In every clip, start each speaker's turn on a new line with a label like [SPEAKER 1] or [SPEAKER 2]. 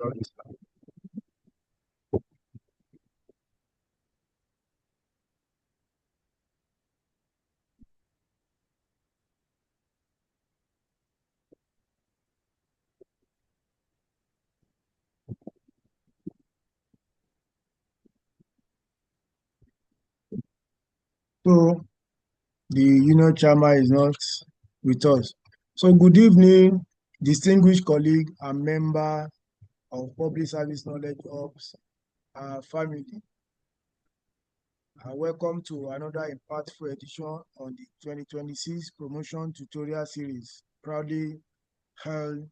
[SPEAKER 1] Sorry. So the union chairman is not with us. So good evening, distinguished colleague and member of Public Service Knowledge Ops family. Welcome to another impactful edition on the 2026 Promotion Tutorial Series, proudly held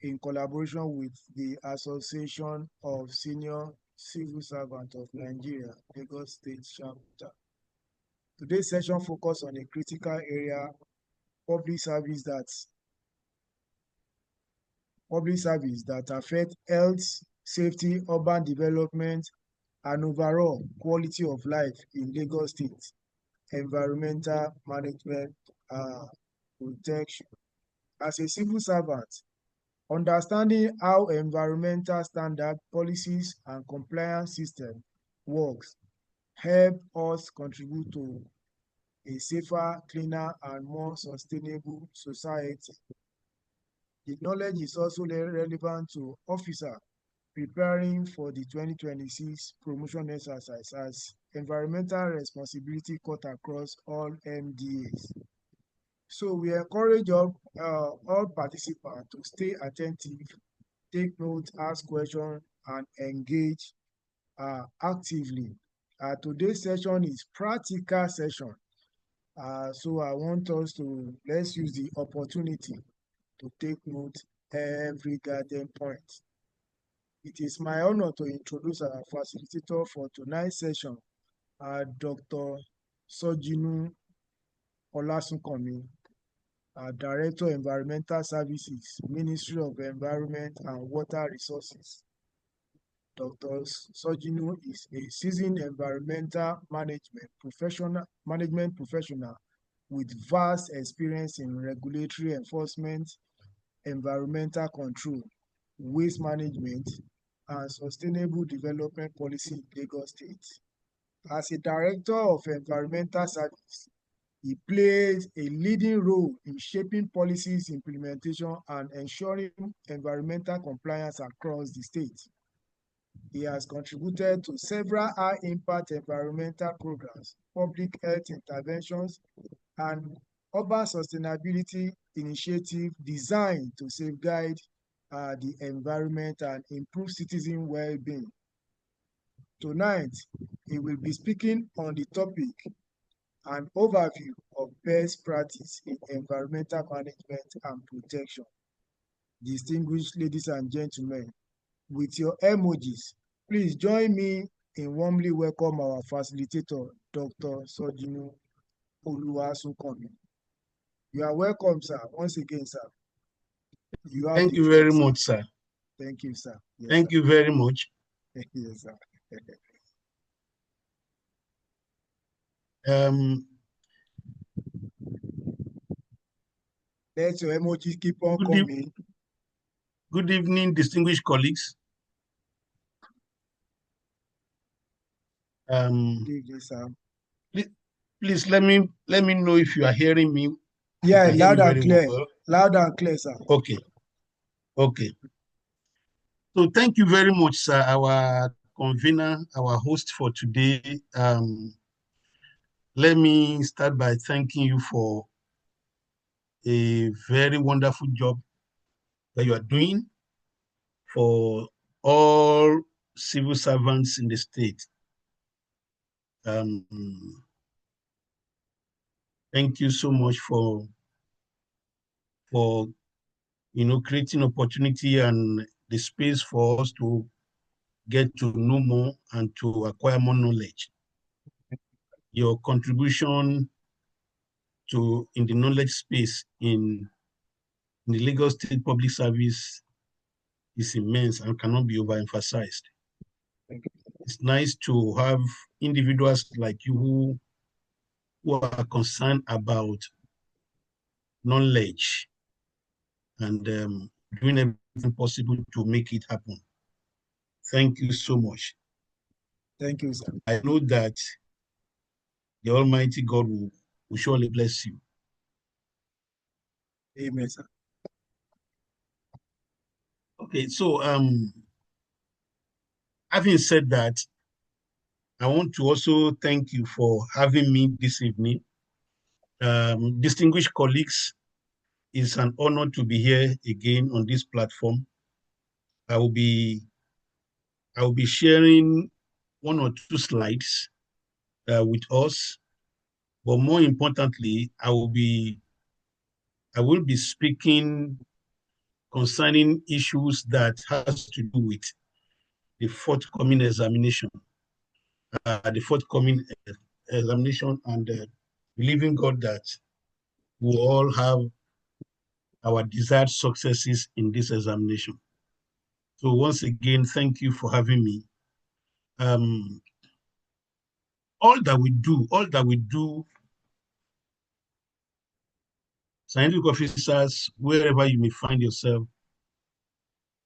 [SPEAKER 1] in collaboration with the Association of Senior Civil Servants of Nigeria, Lagos State Chapter. Today's session focuses on a critical area, public service that affect health, safety, urban development, and overall quality of life in Lagos State, environmental management protection. As a civil servant, understanding how environmental standard policies and compliance system works help us contribute to a safer, cleaner, and more sustainable society. The knowledge is also relevant to officers preparing for the 2026 promotion exercise as environmental responsibility cut across all MDAs. So we encourage all participants to stay attentive, take notes, ask questions, and engage actively. Today's session is practical session. So I want us to, let's use the opportunity to take note every garden point. It is my honor to introduce our facilitator for tonight's session, Dr. Sojinu Olasunkanmi, Director Environmental Services, Ministry of Environment and Water Resources. Dr. Sojinu is a seasoned environmental management professional with vast experience in regulatory enforcement, environmental control, waste management, and sustainable development policy in Lagos State. As a director of environmental service, he plays a leading role in shaping policies implementation and ensuring environmental compliance across the state. He has contributed to several high-impact environmental programs, public health interventions, and urban sustainability initiatives designed to safeguard the environment and improve citizen well-being. Tonight, he will be speaking on the topic, an overview of best practice in environmental management and protection. Distinguished ladies and gentlemen, with your emojis, please join me in warmly welcome our facilitator, Dr. Sojinu Olasunkanmi. You are welcome, sir. Once again, sir.
[SPEAKER 2] Thank you very much, sir.
[SPEAKER 1] Thank you, sir.
[SPEAKER 2] Yes, Thank you very much.
[SPEAKER 1] Yes, sir. Let your emojis keep on coming.
[SPEAKER 2] Good evening, distinguished colleagues.
[SPEAKER 1] Good evening, sir.
[SPEAKER 2] Please let me know if you are hearing me.
[SPEAKER 1] Yeah, loud and clear. Well. Loud and clear, sir.
[SPEAKER 2] Okay. So thank you very much, sir, our convener, our host for today. Let me start by thanking you for a very wonderful job that you are doing for all civil servants in the state. Thank you so much for creating opportunity and the space for us to get to know more and to acquire more knowledge. Your contribution in the knowledge space in the Lagos State Public Service is immense and cannot be overemphasized. It's nice to have individuals like you who are concerned about knowledge and doing everything possible to make it happen. Thank you so much.
[SPEAKER 1] Thank you, sir.
[SPEAKER 2] I know that the Almighty God will surely bless you.
[SPEAKER 1] Amen, sir.
[SPEAKER 2] Okay, so having said that, I want to also thank you for having me this evening. Distinguished colleagues, it's an honor to be here again on this platform. I will be sharing one or two slides with us, but more importantly, I will be speaking concerning issues that has to do with the forthcoming examination, and believing God that we all have our desired successes in this examination. So once again, thank you for having me. All that we do, scientific officers, wherever you may find yourself,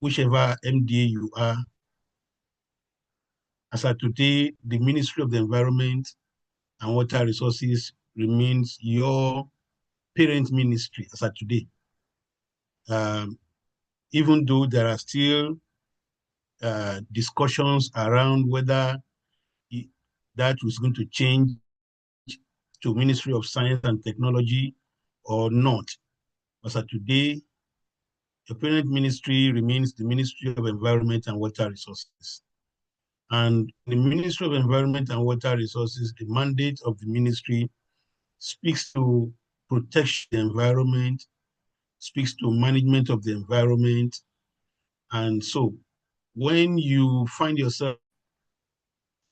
[SPEAKER 2] whichever MDA you are, as of today, the Ministry of the Environment and Water Resources remains your parent ministry as of today. Even though there are still discussions around whether that was going to change to Ministry of Science and Technology or not. As of today, the parent ministry remains the Ministry of Environment and Water Resources. And the Ministry of Environment and Water Resources, the mandate of the ministry speaks to protection of the environment, speaks to management of the environment. And so when you find yourself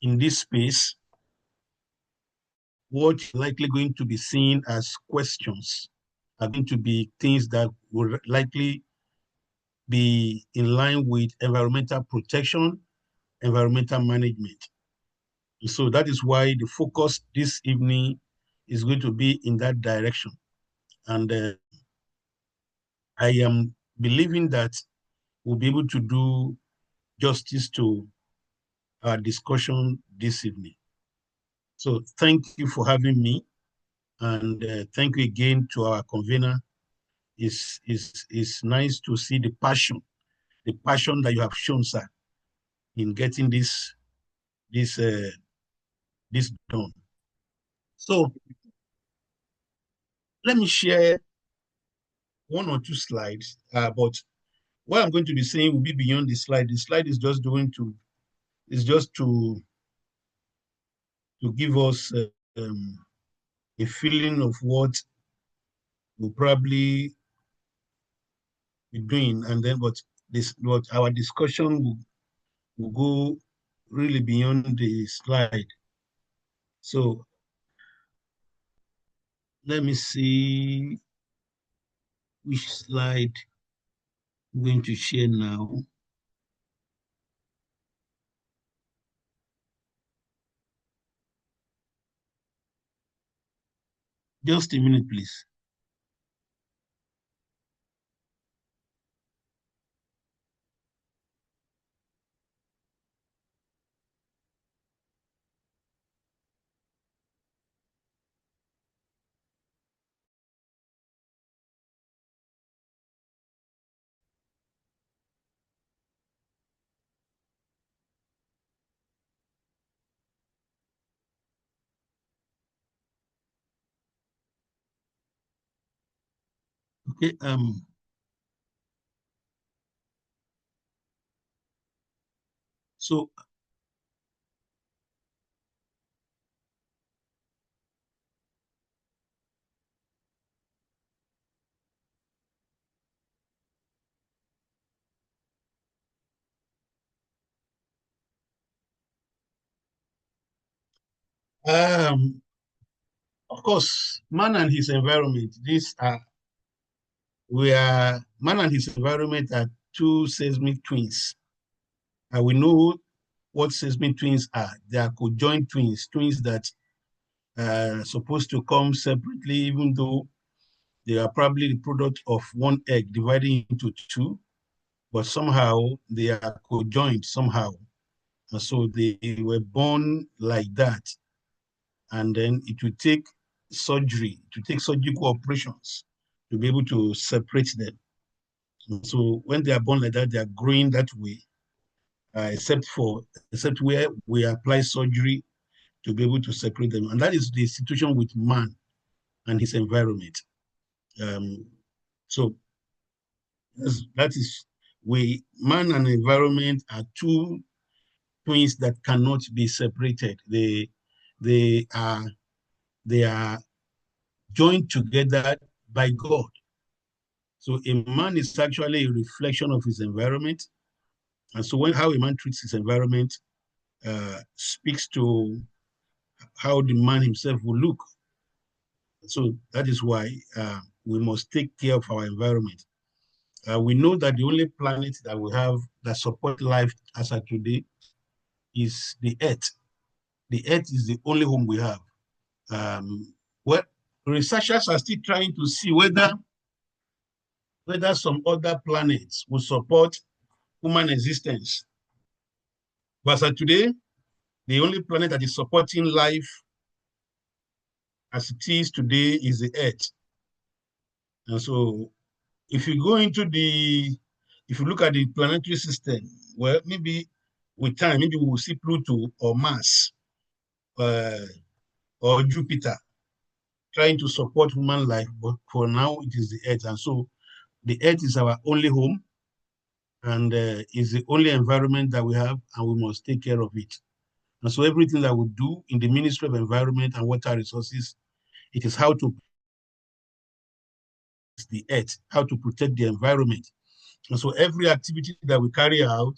[SPEAKER 2] in this space, what's likely going to be seen as questions are going to be things that will likely be in line with environmental protection, environmental management. So that is why the focus this evening is going to be in that direction. And I am believing that we'll be able to do justice to our discussion this evening. So thank you for having me. And thank you again to our convener. It's nice to see the passion that you have shown, sir, in getting this done. So let me share one or two slides, but what I'm going to be saying will be beyond the slide. The slide is just to give us a feeling of what we'll probably be doing, and then but our discussion will go really beyond the slide. So let me see which slide I'm going to share now. Just a minute, please. Okay. So of course, man and his environment. Man and his environment are two seismic twins. And we know what seismic twins are. They are conjoined twins that are supposed to come separately, even though they are probably the product of one egg dividing into two. but somehow they are conjoined somehow. And so they were born like that. And then it will take surgery, to take surgical operations to be able to separate them. And so when they are born like that, they are growing that way, except where we apply surgery to be able to separate them. And that is the situation with man and his environment. So that is man and environment are two twins that cannot be separated. They are joined together by God. So a man is actually a reflection of his environment. And so how a man treats his environment speaks to how the man himself will look. So that is why we must take care of our environment. We know that the only planet that we have that support life as of today is the Earth. The Earth is the only home we have. Well, researchers are still trying to see whether some other planets will support human existence. But as of today, the only planet that is supporting life as it is today is the Earth. And so if you look at the planetary system, well, maybe with time, maybe we will see Pluto or Mars or Jupiter trying to support human life, but for now it is the Earth. And so the Earth is our only home and is the only environment that we have, and we must take care of it. And so everything that we do in the Ministry of Environment and Water Resources, it is how to the Earth, how to protect the environment. And so every activity that we carry out,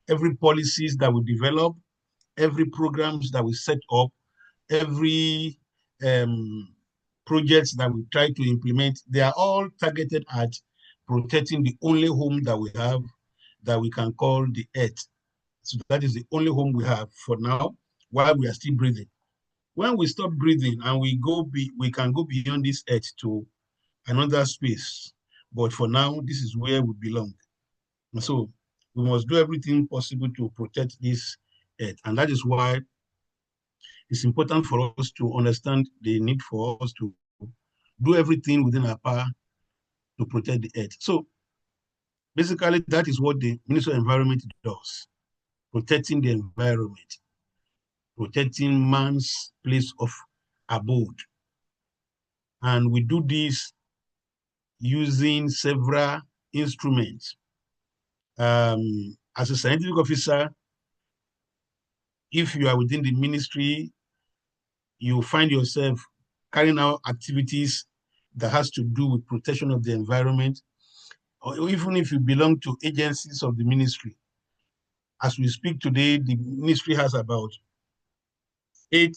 [SPEAKER 2] every policies that we develop, every programs that we set up, every projects that we try to implement, they are all targeted at protecting the only home that we have that we can call the Earth. So that is the only home we have for now while we are still breathing. When we stop breathing and we can go beyond this Earth to another space. But for now, this is where we belong. And so we must do everything possible to protect this Earth. And that is why it's important for us to understand the need for us to do everything within our power to protect the Earth. So basically, that is what the Ministry of Environment does, protecting the environment, protecting man's place of abode. And we do this using several instruments. As a scientific officer, if you are within the ministry, you find yourself carrying out activities that has to do with protection of the environment, or even if you belong to agencies of the ministry. As we speak today, the ministry has about 8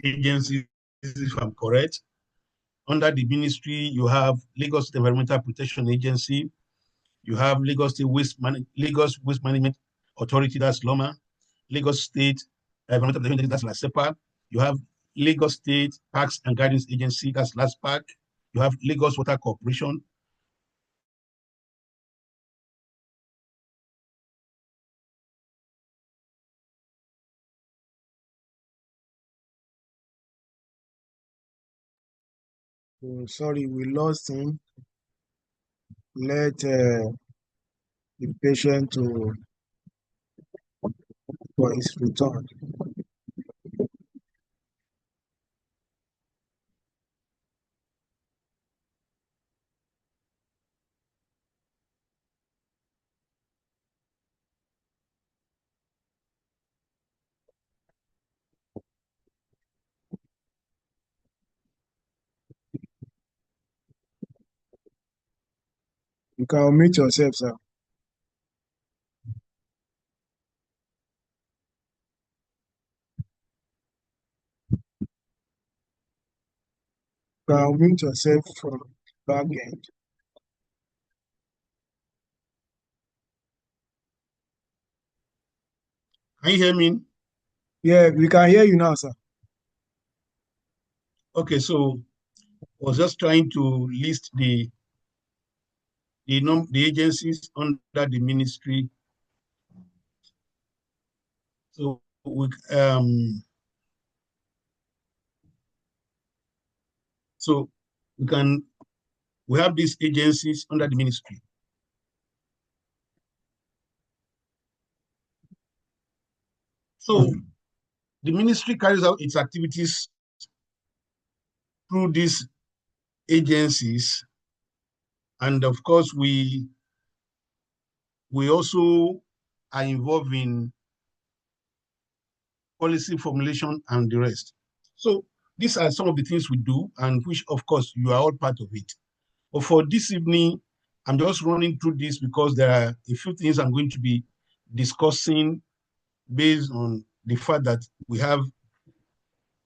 [SPEAKER 2] agencies, if I'm correct. Under the ministry, you have Lagos State Environmental Protection Agency, you have Lagos State Lagos Waste Management Authority, that's LOMA, Lagos State Environmental Protection Agency, that's LASEPA, you have Lagos State Parks and Gardens Agency, that's LASPAC, you have Lagos Water Corporation.
[SPEAKER 1] Oh, sorry, we lost him. Let be patient for his return. You can unmute yourself, sir. You can unmute yourself from back end.
[SPEAKER 2] Can Can you hear me?
[SPEAKER 1] Yeah, we can hear you now, sir.
[SPEAKER 2] Okay, so I was just trying to list the agencies under the ministry. So we so we have these agencies under the ministry. So the ministry carries out its activities through these agencies, and of course we also are involved in policy formulation and the rest. So these are some of the things we do, and which of course you are all part of it. But for this evening, I'm just running through this because there are a few things I'm going to be discussing based on the fact that we have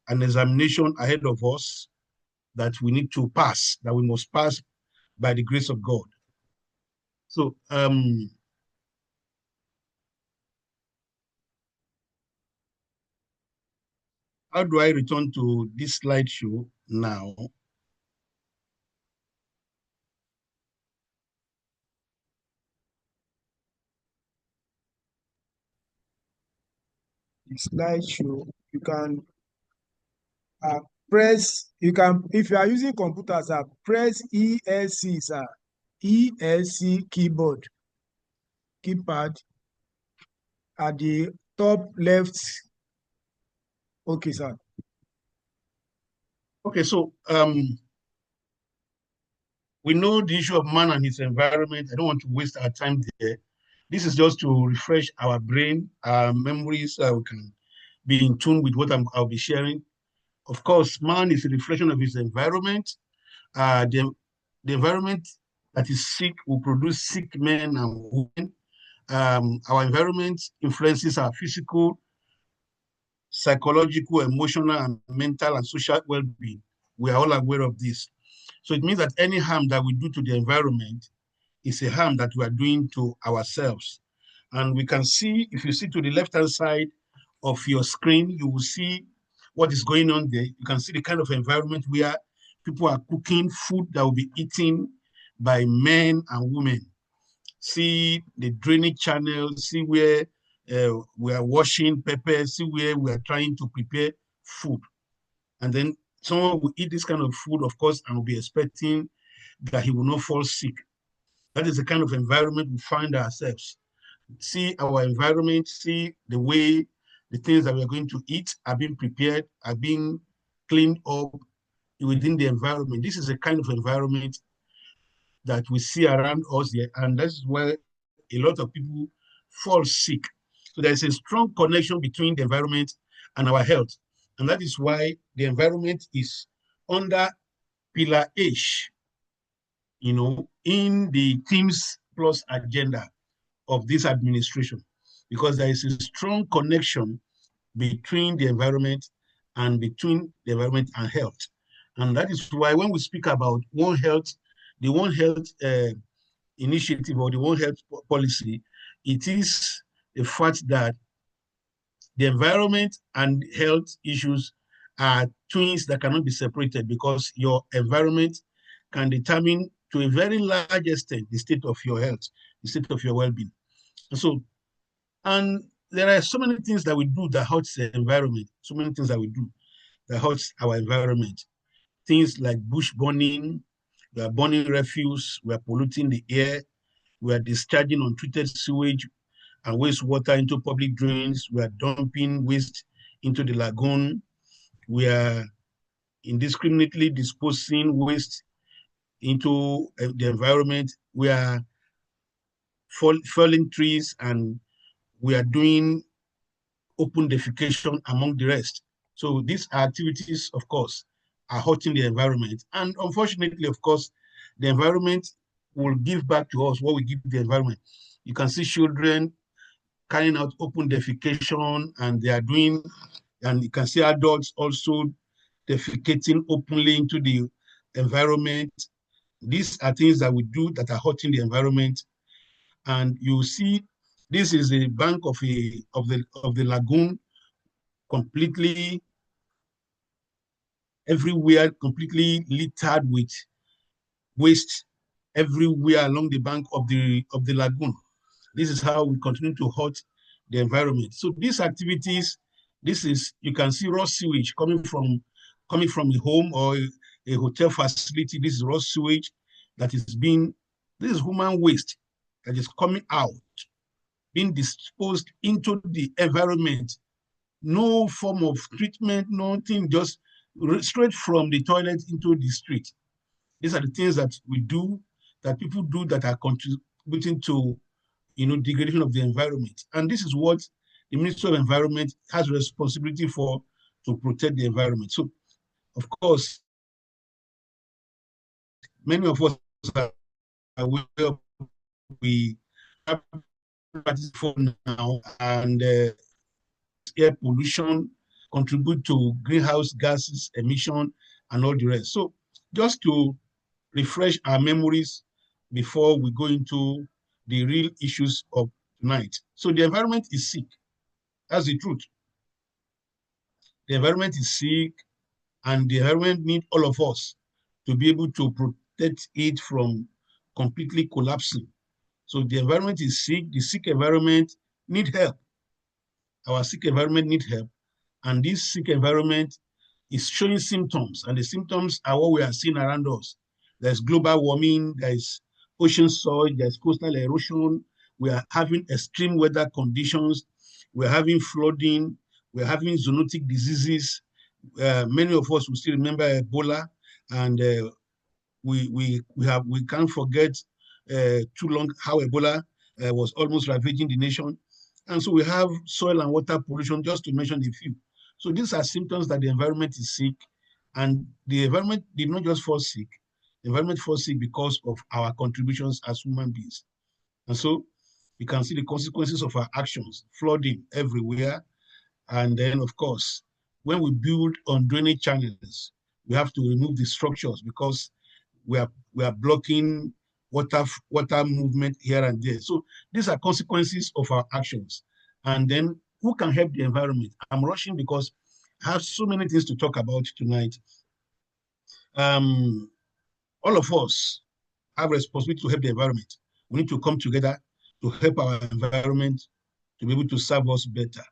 [SPEAKER 2] an examination ahead of us that we need to pass, that we must pass by the grace of God. So how do I return to this slideshow now?
[SPEAKER 1] The slideshow, you can press, you can, if you are using computers, press ESC, sir. ESC keyboard, keypad at the top left. Okay, sir.
[SPEAKER 2] Okay, so we know the issue of man and his environment. I don't want to waste our time there. This is just to refresh our brain, our memories, so we can be in tune with what I'll be sharing. Of course, man is a reflection of his environment. The environment that is sick will produce sick men and women. Our environment influences our physical, psychological, emotional, and mental and social well-being. We are all aware of this. So it means that any harm that we do to the environment is a harm that we are doing to ourselves. And we can see, if you see to the left-hand side of your screen, you will see what is going on there. You can see the kind of environment where people are cooking food that will be eaten by men and women. See the drainage channel, see where we are washing pepper, see where we are trying to prepare food. And then someone will eat this kind of food, of course, and will be expecting that he will not fall sick. That is the kind of environment we find ourselves. See our environment, see the way the things that we are going to eat are being prepared, are being cleaned up within the environment. This is a kind of environment that we see around us here, and that's where a lot of people fall sick. So there's a strong connection between the environment and our health. And that is why the environment is under pillar H, in the Teams Plus agenda of this administration, because there is a strong connection between the environment and health. And that is why when we speak about One Health, the One Health initiative or the One Health policy, it is the fact that the environment and health issues are twins that cannot be separated, because your environment can determine to a very large extent the state of your health, the state of your well-being. And there are so many things that we do that hurts the environment, so many things that we do that hurts our environment. Things like bush burning, we are burning refuse, we are polluting the air, we are discharging untreated sewage and wastewater into public drains, we are dumping waste into the lagoon, we are indiscriminately disposing waste into the environment, we are felling trees, and we are doing open defecation among the rest. So these activities, of course, are hurting the environment. And unfortunately, of course, the environment will give back to us what we give the environment. You can see children carrying out open defecation, and they are doing, and you can see adults also defecating openly into the environment. These are things that we do that are hurting the environment. And you see This is the bank of the lagoon, completely everywhere, completely littered with waste everywhere along the bank of the lagoon. This is how we continue to hurt the environment. So these activities, you can see raw sewage coming from a home or a hotel facility. This is raw sewage that is this is human waste that is coming out, being disposed into the environment. No form of treatment, nothing, just straight from the toilet into the street. These are the things that we do, that people do, that are contributing to, degradation of the environment. And this is what the Ministry of Environment has responsibility for, to protect the environment. So, of course, many of us are aware of we have for now, and air pollution contribute to greenhouse gases emission and all the rest. So, just to refresh our memories before we go into the real issues of tonight. So the environment is sick. That's the truth. The environment is sick, and the environment needs all of us to be able to protect it from completely collapsing. So the environment is sick. The sick environment needs help. Our sick environment needs help. And this sick environment is showing symptoms, and the symptoms are what we are seeing around us. There's global warming, there's ocean surge, there's coastal erosion, we are having extreme weather conditions, we're having flooding, we're having zoonotic diseases. Many of us will still remember Ebola, and we can't forget too long how Ebola was almost ravaging the nation. And so we have soil and water pollution, just to mention a few. So these are symptoms that the environment is sick, and the environment did not just fall sick. The environment falls sick because of our contributions as human beings. And so you can see the consequences of our actions, flooding everywhere. And then, of course, when we build on drainage channels, we have to remove the structures because we are blocking water movement here and there. So these are consequences of our actions. And then who can help the environment? I'm rushing because I have so many things to talk about tonight. All of us have responsibility to help the environment. We need to come together to help our environment to be able to serve us better.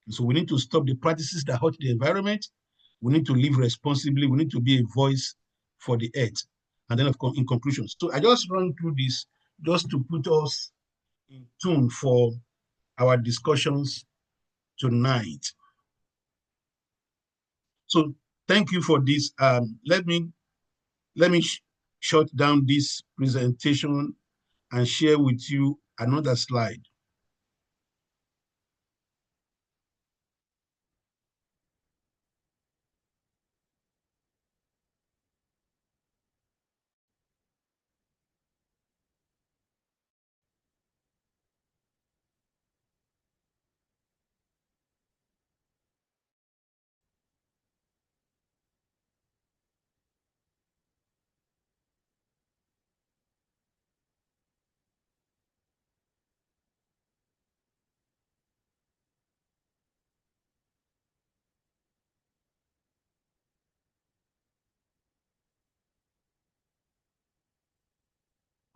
[SPEAKER 2] And so we need to stop the practices that hurt the environment. We need to live responsibly. We need to be a voice for the earth. And then, of course, in conclusion, so I just run through this just to put us in tune for our discussions tonight. So thank you for this. Let me shut down this presentation and share with you another slide.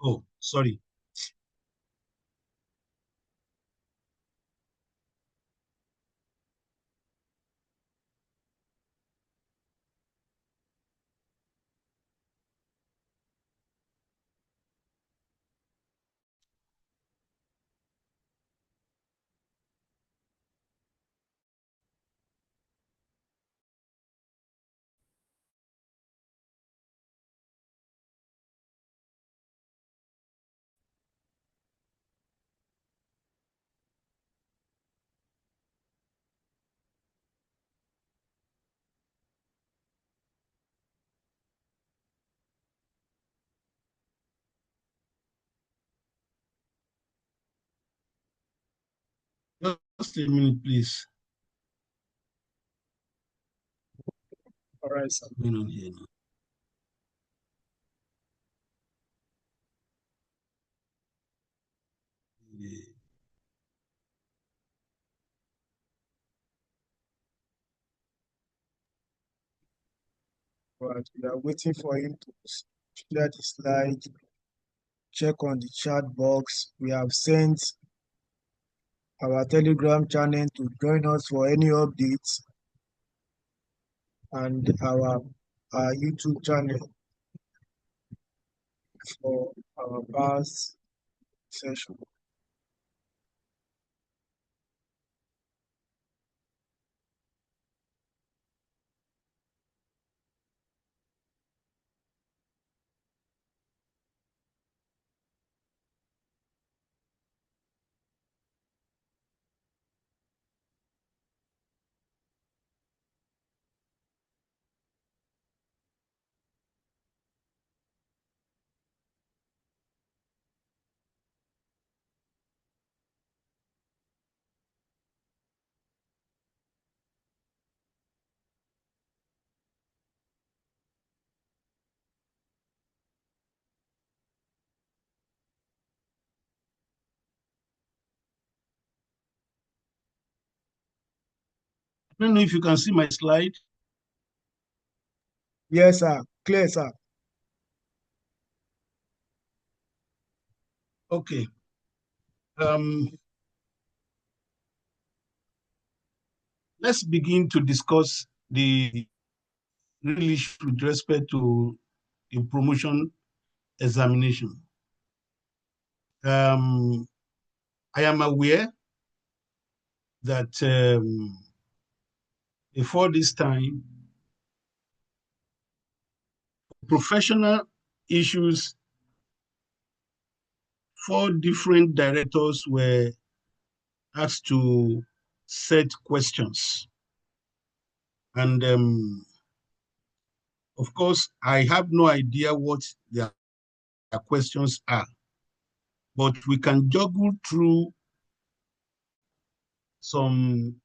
[SPEAKER 2] Oh, sorry. Just a minute, please.
[SPEAKER 1] All right, sir.
[SPEAKER 2] Going on here now. Yeah.
[SPEAKER 1] But we are waiting for him to share the slide. Check on the chat box. We have sent our Telegram channel to join us for any updates, and our YouTube channel for our past session.
[SPEAKER 2] I don't know if you can see my slide.
[SPEAKER 1] Yes, sir. Clear, sir.
[SPEAKER 2] Okay. Let's begin to discuss the real issue with respect to the promotion examination. I am aware that before this time, professional issues, 4 different directors were asked to set questions. And of course, I have no idea what their questions are, but we can juggle through some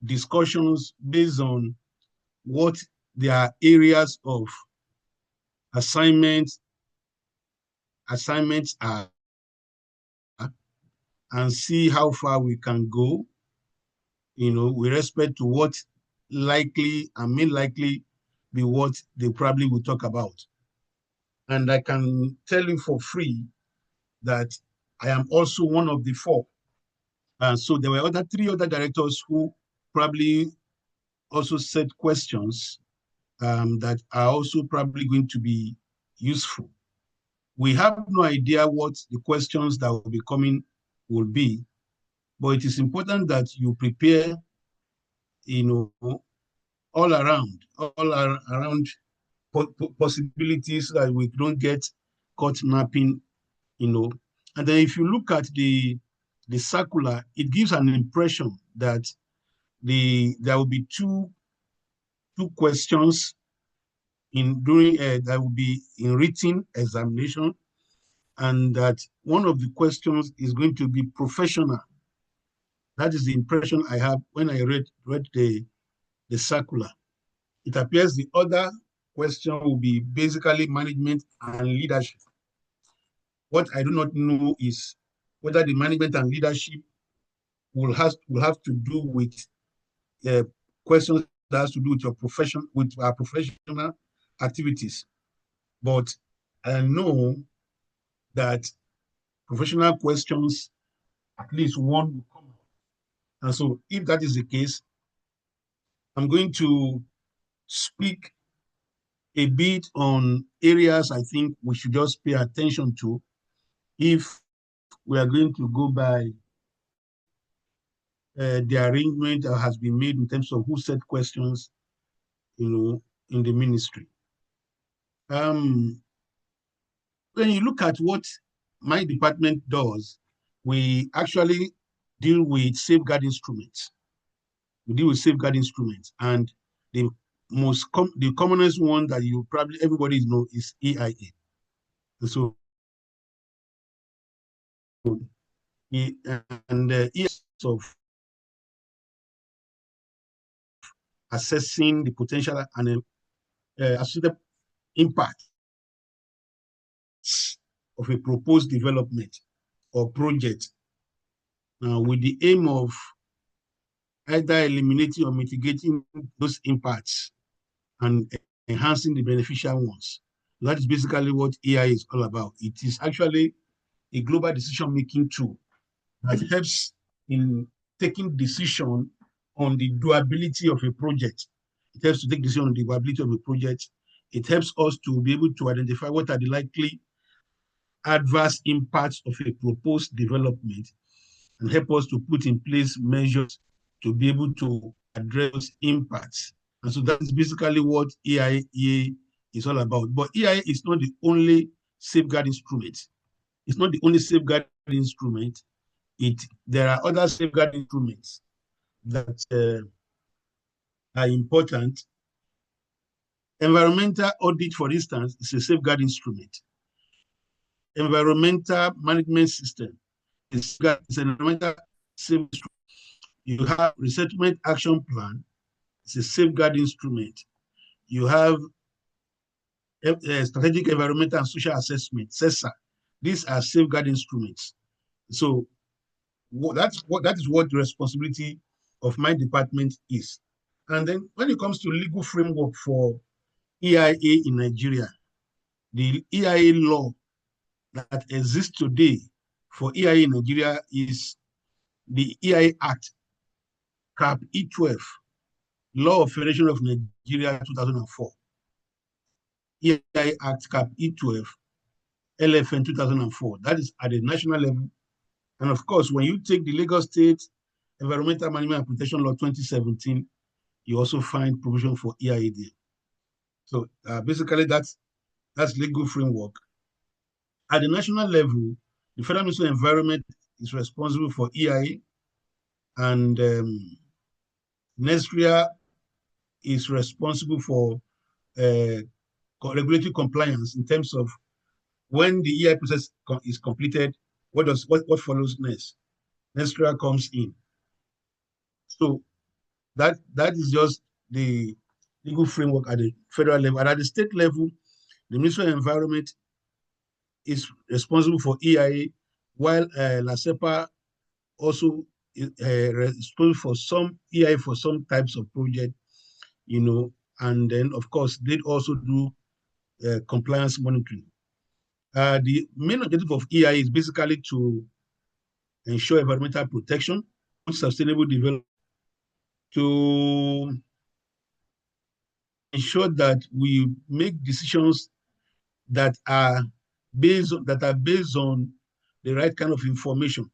[SPEAKER 2] discussions based on what their areas of assignments are, and see how far we can go, with respect to what likely and may likely be what they probably will talk about. And I can tell you for free that I am also one of the 4. So there were 3 other directors who probably also set questions that are also probably going to be useful. We have no idea what the questions that will be coming will be, but it is important that you prepare, all around possibilities that we don't get caught napping, And then if you look at the circular, it gives an impression that there will be two questions that will be in written examination, and that one of the questions is going to be professional. That is the impression I have when I read the circular. It appears the other question will be basically management and leadership. What I do not know is whether the management and leadership will have to do with questions that has to do with your profession, with our professional activities. But I know that professional questions, at least one will come. And so if that is the case, I'm going to speak a bit on areas I think we should just pay attention to if we are going to go by the arrangement that has been made in terms of who set questions, in the ministry. When you look at what my department does, we actually deal with safeguard instruments. We deal with safeguard instruments, and the commonest one that everybody knows is EIA. And so, EIA of assessing the potential and associated impact of a proposed development or project with the aim of either eliminating or mitigating those impacts and enhancing the beneficial ones. That is basically what AI is all about. It is actually a global decision-making tool that helps in taking decision on the doability of a project. It helps to take decision on the doability of a project. It helps us to be able to identify what are the likely adverse impacts of a proposed development and help us to put in place measures to be able to address impacts. And so that's basically what EIA is all about. But EIA is not the only safeguard instrument. It's not the only safeguard instrument. There are other safeguard instruments that are important. Environmental audit, for instance, is a safeguard instrument. Environmental management system is an environmental safeguard instrument. You have resettlement action plan, it's a safeguard instrument. You have strategic environmental and social assessment, SESA. These are safeguard instruments. So that is what the responsibility of my department is. And then when it comes to legal framework for EIA in Nigeria, the EIA law that exists today for EIA in Nigeria is the EIA Act, Cap E12, Law of Federation of Nigeria 2004. EIA Act Cap E12, LFN 2004. That is at the national level. And of course, when you take the Lagos State Environmental Management and Protection Law 2017, you also find provision for EIA there. So basically, that's legal framework. At the national level, the Federal Ministry of Environment is responsible for EIA, and NESTRIA is responsible for regulatory compliance in terms of when the EIA process is completed, what follows next? NESTRIA comes in. So that is just the legal framework at the federal level. And at the state level, the Ministry of Environment is responsible for EIA, while LASEPA also is responsible for some EIA for some types of project, and then of course they also do compliance monitoring. The main objective of EIA is basically to ensure environmental protection, sustainable development, to ensure that we make decisions that are based on the right kind of information.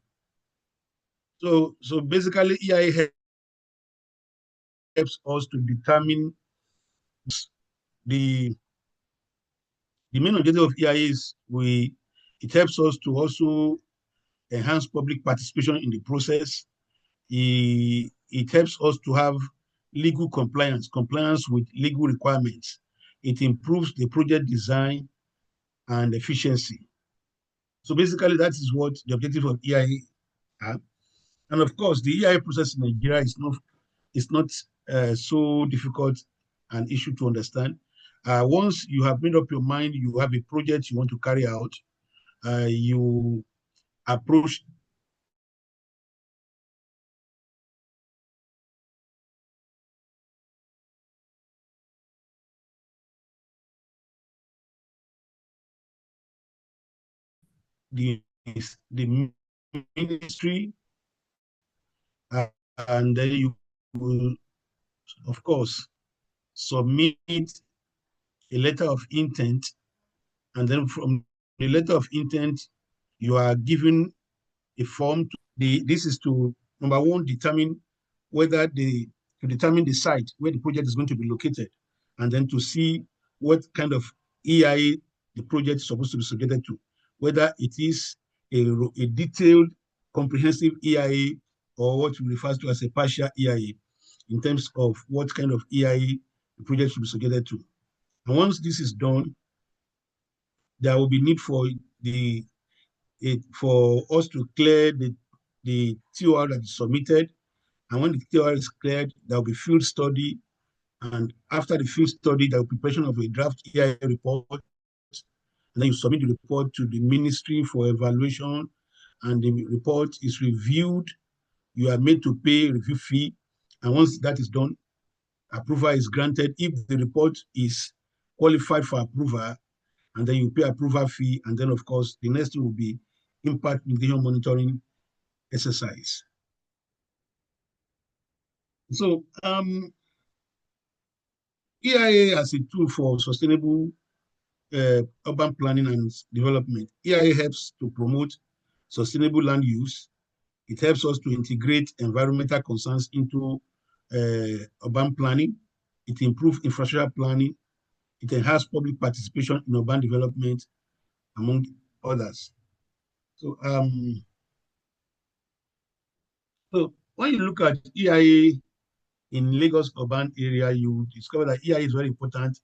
[SPEAKER 2] So basically, EIA helps us to determine the main objective of EIA is it helps us to also enhance public participation in the process. It helps us to have legal compliance with legal requirements. It improves the project design and efficiency. So basically, that is what the objective of EIA are. And of course, the EIA process in Nigeria is not so difficult an issue to understand. Once you have made up your mind, you have a project you want to carry out, you approach the ministry, and then you will, of course, submit a letter of intent, and then from the letter of intent, you are given a form. This is to, number one, determine the site where the project is going to be located, and then to see what kind of EIA the project is supposed to be subjected to, whether it is a detailed, comprehensive EIA or what we refer to as a partial EIA, in terms of what kind of EIA the project should be subjected to. And once this is done, there will be need for us to clear the TOR that is submitted. And when the TOR is cleared, there will be field study. And after the field study, there will be preparation of a draft EIA report. And then you submit the report to the ministry for evaluation. And the report is reviewed. You are made to pay a review fee. And once that is done, approval is granted. If the report is qualified for approval, and then you pay approval fee, and then of course the next thing will be impact mitigation monitoring exercise. So EIA as a tool for sustainable urban planning and development. EIA helps to promote sustainable land use. It helps us to integrate environmental concerns into urban planning. It improves infrastructure planning. It enhances public participation in urban development, among others. So, so when you look at EIA in Lagos urban area, you discover that EIA is very important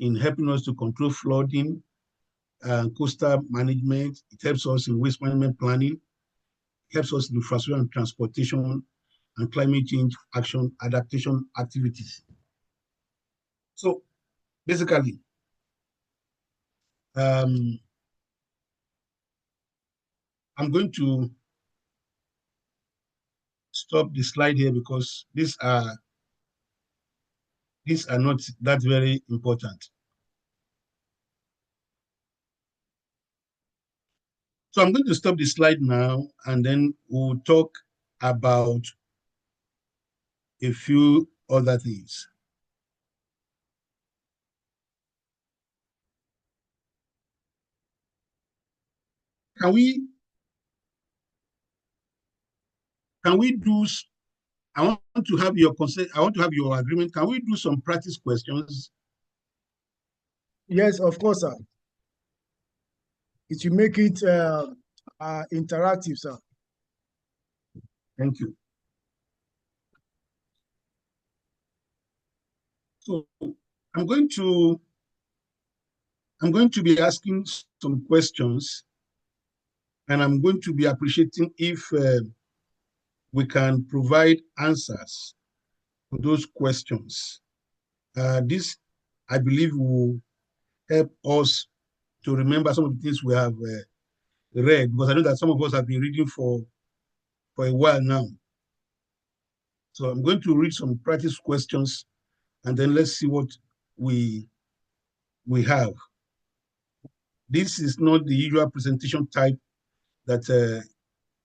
[SPEAKER 2] in helping us to control flooding, coastal management. It helps us in waste management planning, helps us in infrastructure and transportation, and climate change action adaptation activities. So basically, I'm going to stop the slide here because these are not that very important. So I'm going to stop the slide now, and then we'll talk about a few other things. Can we do, I want to have your consent, I want to have your agreement. Can we do some practice questions?
[SPEAKER 1] Yes, of course, sir. It will make it interactive, sir.
[SPEAKER 2] Thank you. So I'm going to be asking some questions, and I'm going to be appreciating if we can provide answers to those questions. This, I believe, will help us to remember some of the things we have read, because I know that some of us have been reading for a while now. So I'm going to read some practice questions, and then let's see what we have. This is not the usual presentation type that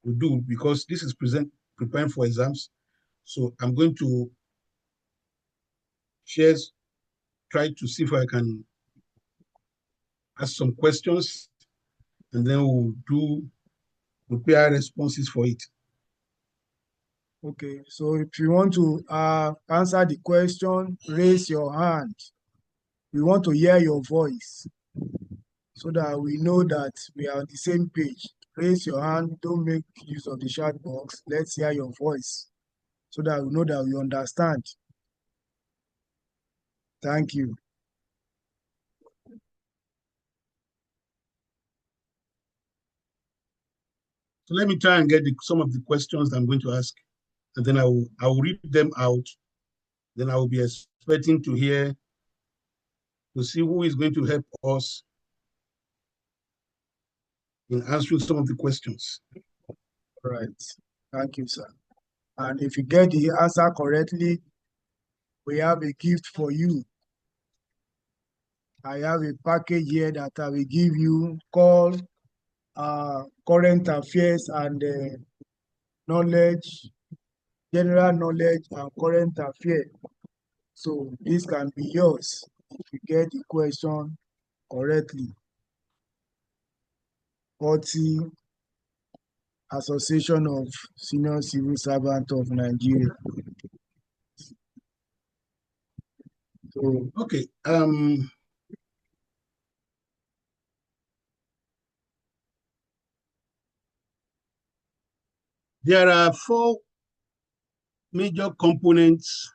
[SPEAKER 2] we do, because this is preparing for exams. So I'm going to try to see if I can ask some questions, and then we'll prepare responses for it.
[SPEAKER 1] Okay, so if you want to answer the question, raise your hand. We want to hear your voice so that we know that we are on the same page. Raise your hand, don't make use of the chat box. Let's hear your voice so that we know that we understand. Thank you.
[SPEAKER 2] So let me try and get some of the questions I'm going to ask, and then I will read them out. Then I will be expecting to see who is going to help us in answering some of the questions.
[SPEAKER 1] All right. Thank you, sir. And if you get the answer correctly, we have a gift for you. I have a package here that I will give you called Current Affairs and Knowledge, General Knowledge and Current Affairs. So this can be yours if you get the question correctly. COTI, Association of Senior Civil Servants of Nigeria. So,
[SPEAKER 2] okay. There are 4 major components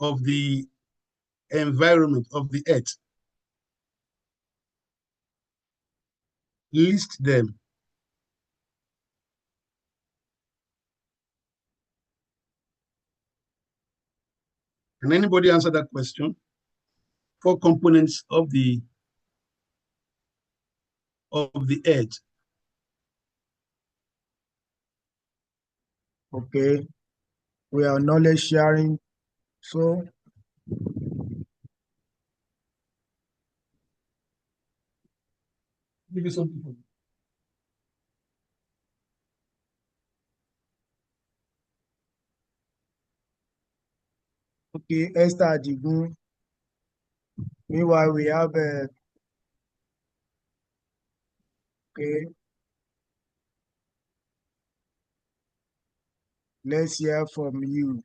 [SPEAKER 2] of the environment of the earth. List them. Can anybody answer that question? 4 components of the earth.
[SPEAKER 1] okay, we are knowledge sharing, So,
[SPEAKER 2] Give me some people.
[SPEAKER 1] okay, Esther Adigun. Meanwhile, we have, okay, let's hear from you.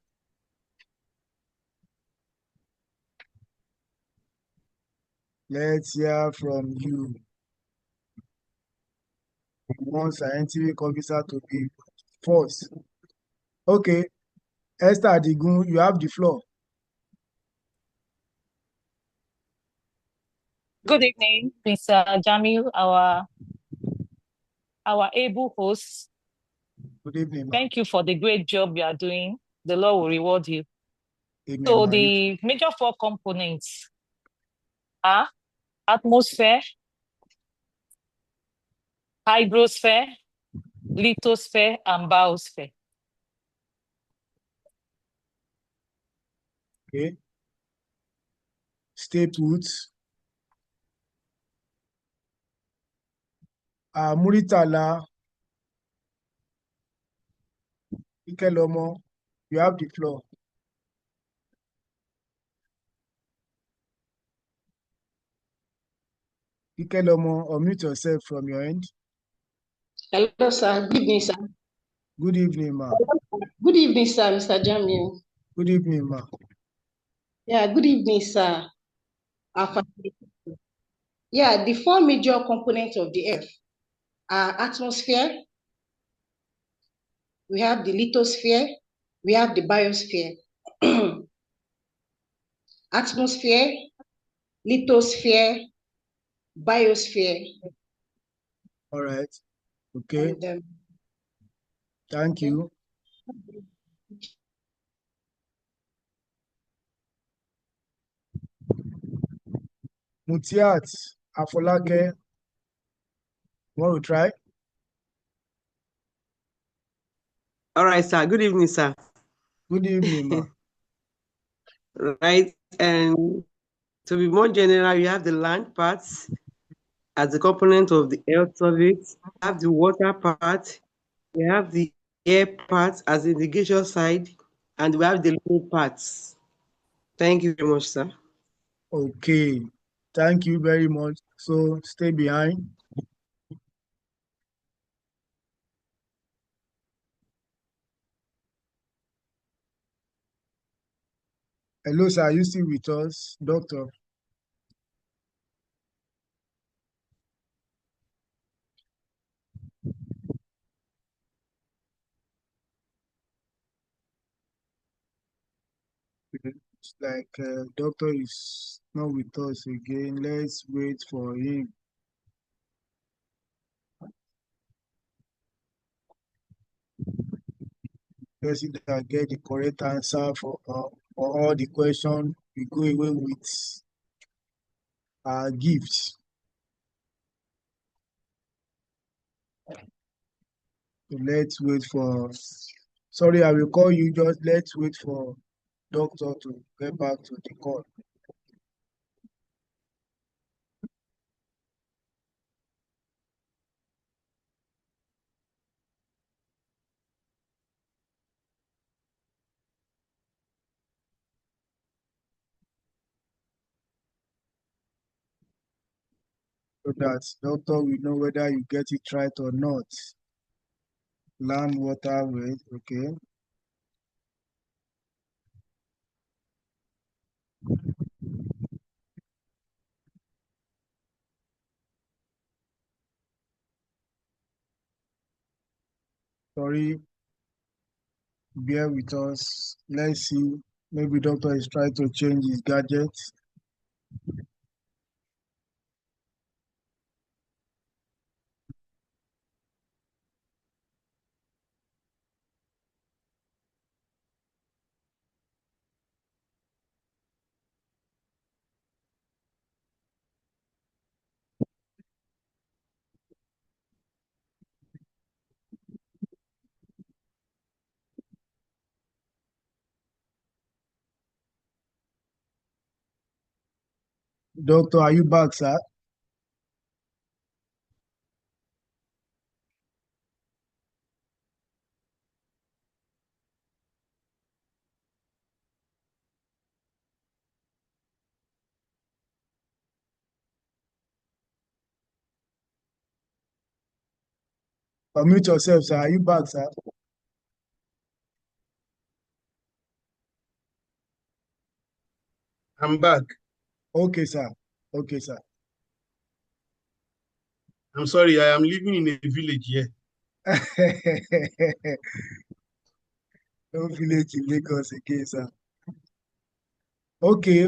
[SPEAKER 1] Let's hear from you. We want scientific officer to be first. Okay, Esther Adigun, you have the floor.
[SPEAKER 3] Good evening, Mr. Jamil, our able host.
[SPEAKER 1] Good evening, ma.
[SPEAKER 3] Thank you for the great job you are doing. The Lord will reward you.
[SPEAKER 1] Amen,
[SPEAKER 3] So
[SPEAKER 1] ma.
[SPEAKER 3] the major four components are atmosphere, hydrosphere, lithosphere, and biosphere.
[SPEAKER 1] Okay. Stay put. Muritala Ikelomo, you have the floor. Ikelomo, unmute yourself from your end.
[SPEAKER 4] Hello, sir. Good evening, sir.
[SPEAKER 1] Good evening, ma.
[SPEAKER 4] Good evening, sir, Mr. Jamil.
[SPEAKER 1] Good evening, ma.
[SPEAKER 4] Yeah, good evening, sir. Yeah, the four major components of the Earth are atmosphere, we have the lithosphere, we have the biosphere. Atmosphere, lithosphere, biosphere.
[SPEAKER 1] All right. Okay.
[SPEAKER 4] And,
[SPEAKER 1] Thank you. Mutiat Afolake, want to try?
[SPEAKER 5] All right, sir. Good evening, sir.
[SPEAKER 1] Good evening, ma.
[SPEAKER 5] Right. And to be more general, you have the land parts as a component of the earth of it. You have the water part. We have the air part as the irrigation side. And we have the land parts. Thank you very much, sir.
[SPEAKER 1] Okay. Thank you very much. So stay behind. Hello, sir. Are you still with us, doctor? It's like doctor is not with us again. Let's wait for him. Person that get the correct answer for all the questions, we go away with our gift. So let's wait for. Sorry, I will call you. Just let's wait for doctor to get back to the call. So that doctor will know whether you get it right or not. Land, water, weight, okay. Sorry, bear with us. Let's see. Maybe doctor is trying to change his gadget. Doctor, are you back, sir? Unmute yourself, sir. Are you back, sir?
[SPEAKER 2] I'm back.
[SPEAKER 1] Okay, sir. Okay, sir.
[SPEAKER 2] I'm sorry, I am living in a village here.
[SPEAKER 1] No village in Lagos again, sir. Okay.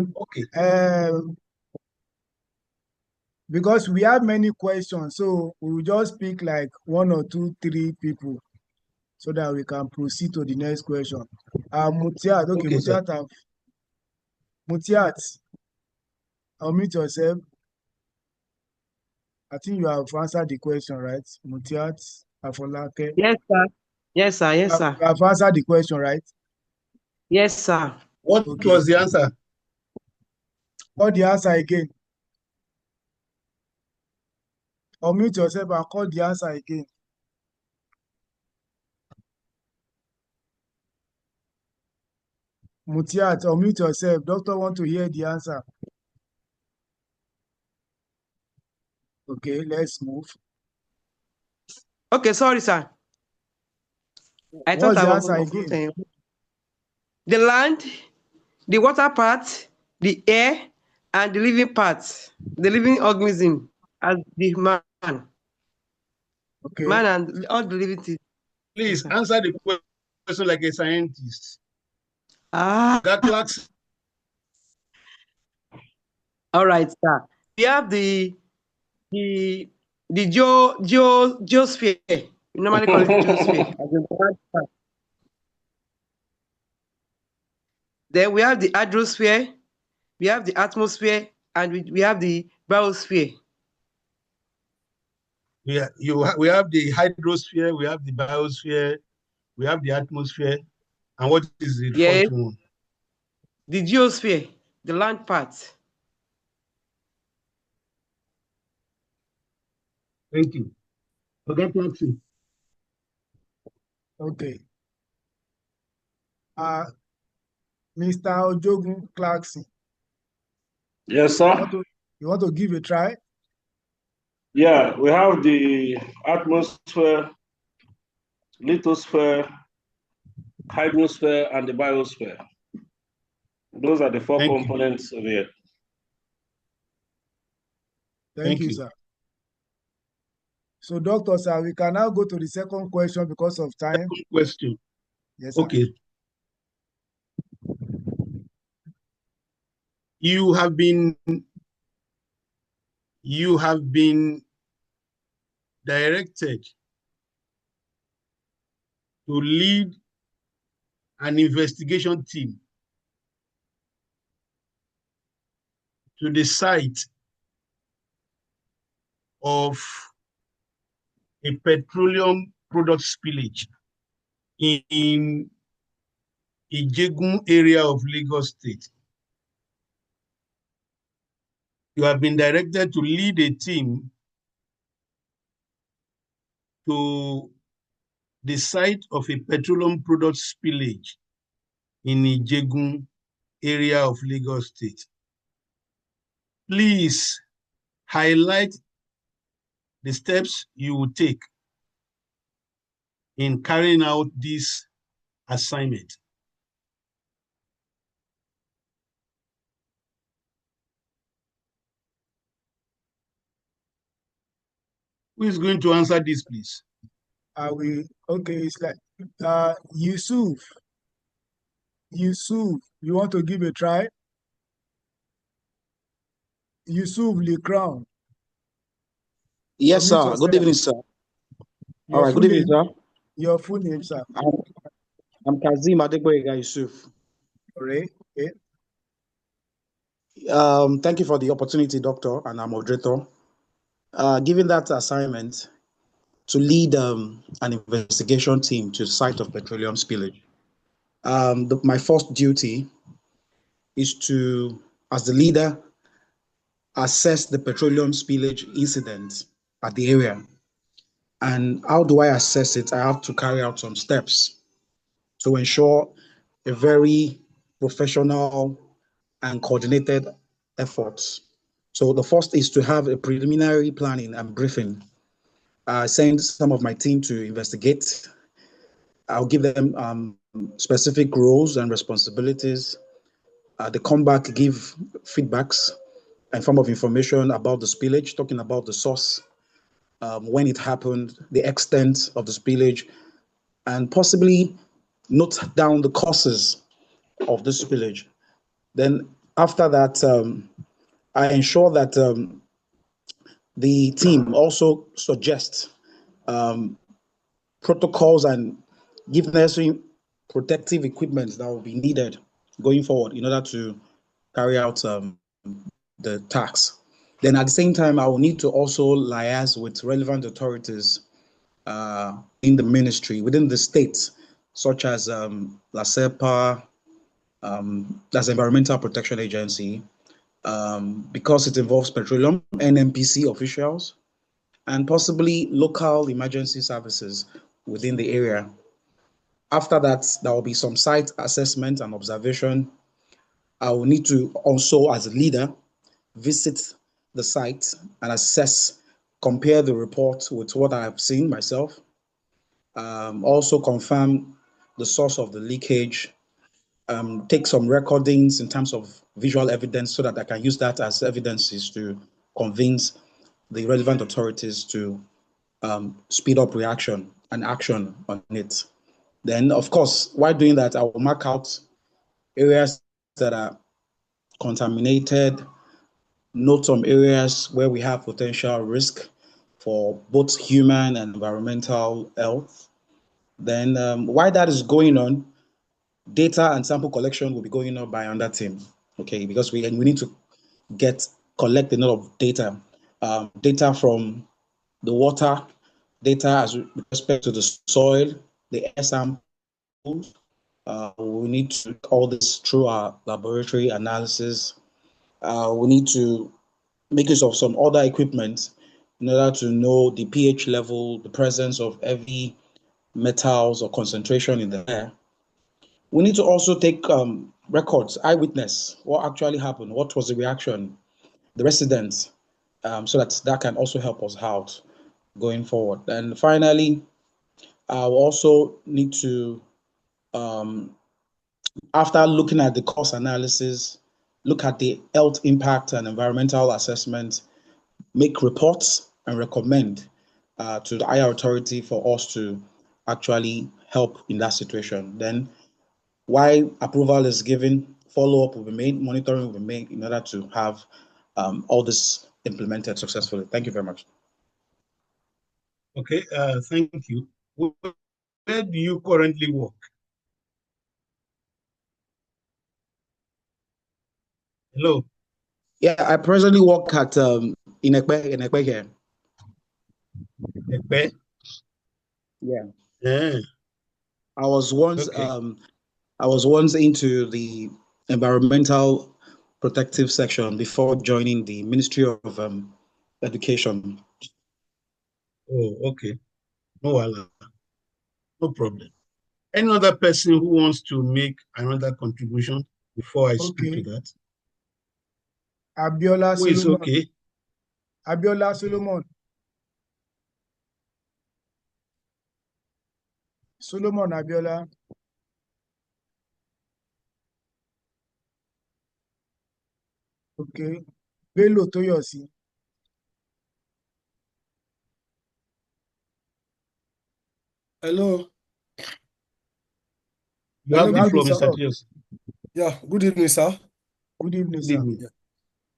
[SPEAKER 1] Because we have many questions, so we will just pick like 1 or 2, 3 people so that we can proceed to the next question. Mutiat, okay,
[SPEAKER 2] Okay, sir.
[SPEAKER 1] Mutiat, unmute yourself. I think you have answered the question, right? Mutiat Afolake.
[SPEAKER 5] Yes, sir. Yes, sir. Yes, sir.
[SPEAKER 1] You have answered the question, right?
[SPEAKER 5] Yes, sir.
[SPEAKER 2] What
[SPEAKER 1] Okay.
[SPEAKER 2] was the answer?
[SPEAKER 1] Call the answer again. Unmute yourself and call the answer again. Mutiat, unmute yourself. Doctor want to hear the answer. Okay, let's move.
[SPEAKER 5] Okay, sorry, sir. I thought
[SPEAKER 1] What's
[SPEAKER 5] I
[SPEAKER 1] the
[SPEAKER 5] was
[SPEAKER 1] answer
[SPEAKER 5] on
[SPEAKER 1] again?
[SPEAKER 5] gluten. The land, the water part, the air, and the living part, the living organism as the man.
[SPEAKER 1] Okay.
[SPEAKER 5] Man and all the living things.
[SPEAKER 2] Please answer the question like a scientist.
[SPEAKER 5] All right, sir. We have the geosphere. We normally call it geosphere. Then we have the hydrosphere, we have the atmosphere, and we have the biosphere.
[SPEAKER 2] We have the hydrosphere, we have the biosphere, we have the atmosphere, and what is the fourth one?
[SPEAKER 5] The geosphere, the land part.
[SPEAKER 2] Thank you. Okay, Clarkson.
[SPEAKER 1] Okay. Mr. Ojogun Clarkson.
[SPEAKER 6] Yes, sir.
[SPEAKER 1] You want to give a try?
[SPEAKER 6] Yeah, we have the atmosphere, lithosphere, hydrosphere, and the biosphere. Those are the four components of it.
[SPEAKER 1] Thank you, sir. So, Doctor, sir, we can now go to the second question because of time.
[SPEAKER 2] Second question.
[SPEAKER 1] Yes, sir.
[SPEAKER 2] Okay. You have been directed to lead an investigation team to the site of a petroleum product spillage in Ijegun area of Lagos State. You have been directed to lead a team to the site of a petroleum product spillage in Ijegun area of Lagos State. Please highlight the steps you will take in carrying out this assignment. Who is going to answer this, please?
[SPEAKER 1] Okay, it's like Yusuf, you want to give a try? Yusuf Lee Crown.
[SPEAKER 7] Yes, sir. Good evening, sir. All right, good evening, sir.
[SPEAKER 1] Your full name, sir.
[SPEAKER 7] I'm Kazim Adegboyega Yusuf.
[SPEAKER 1] All right. Okay.
[SPEAKER 7] Thank you for the opportunity, Doctor, and our moderator. Given that assignment to lead an investigation team to the site of petroleum spillage, my first duty is to, as the leader, assess the petroleum spillage incident at the area. And how do I assess it? I have to carry out some steps to ensure a very professional and coordinated efforts. So the first is to have a preliminary planning and briefing. Send some of my team to investigate. I'll give them specific roles and responsibilities. They come back, give feedbacks and form of information about the spillage, talking about the source, when it happened, the extent of the spillage, and possibly note down the causes of the spillage. Then after that, I ensure that the team also suggests protocols and give necessary protective equipment that will be needed going forward in order to carry out the task. Then at the same time, I will need to also liaise with relevant authorities in the ministry, within the state, such as LASEPA, that's Environmental Protection Agency, because it involves petroleum, NNPC officials, and possibly local emergency services within the area. After that, there will be some site assessment and observation. I will need to also, as a leader, visit the site and assess, compare the report with what I have seen myself. Also confirm the source of the leakage, take some recordings in terms of visual evidence so that I can use that as evidences to convince the relevant authorities to speed up reaction and action on it. Then, of course, while doing that, I will mark out areas that are contaminated, note some areas where we have potential risk for both human and environmental health. Then while that is going on, data and sample collection will be going on by another team, okay? Because we need to collect a lot of data, data from the water, data as with respect to the soil, the air samples. We need to all this through our laboratory analysis. We need to make use of some other equipment in order to know the pH level, the presence of heavy metals or concentration in the air. We need to also take records, eyewitness, what actually happened, what was the reaction, the residents, so that can also help us out going forward. And finally, I will also need to, after looking at the cost analysis, look at the health impact and environmental assessment, make reports and recommend to the higher authority for us to actually help in that situation. Then while approval is given, follow-up will be made, monitoring will be made in order to have all this implemented successfully. Thank you very much.
[SPEAKER 2] Okay, thank you. Where do you currently work? Hello?
[SPEAKER 7] Yeah, I presently work at in Ekpe here.
[SPEAKER 2] Ekpe?
[SPEAKER 7] Yeah.
[SPEAKER 2] Yeah.
[SPEAKER 7] I was once
[SPEAKER 2] Okay.
[SPEAKER 7] Into the environmental protective section before joining the Ministry of Education.
[SPEAKER 2] Oh, okay. No problem. Any other person who wants to make another contribution before I speak to that?
[SPEAKER 1] Abiola
[SPEAKER 2] Who is
[SPEAKER 1] Solomon.
[SPEAKER 2] okay?
[SPEAKER 1] Abiola Solomon. Solomon Abiola. Okay. Bello Toyosi.
[SPEAKER 8] Hello.
[SPEAKER 2] You have the floor,
[SPEAKER 1] sir.
[SPEAKER 2] Mr. Toyosi.
[SPEAKER 8] Yeah, good evening, sir.
[SPEAKER 1] Good evening,
[SPEAKER 2] Good
[SPEAKER 1] sir.
[SPEAKER 2] evening.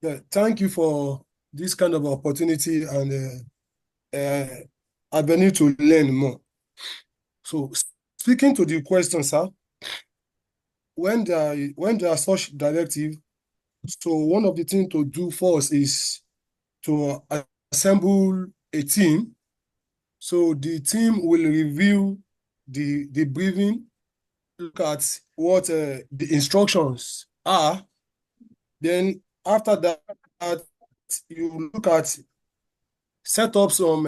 [SPEAKER 8] Yeah, thank you for this kind of opportunity, and I've been able to learn more. So, speaking to the question, sir, when there are such directive, so one of the things to do first is to assemble a team. So the team will review the briefing, look at what the instructions are. Then after that, you look at set up some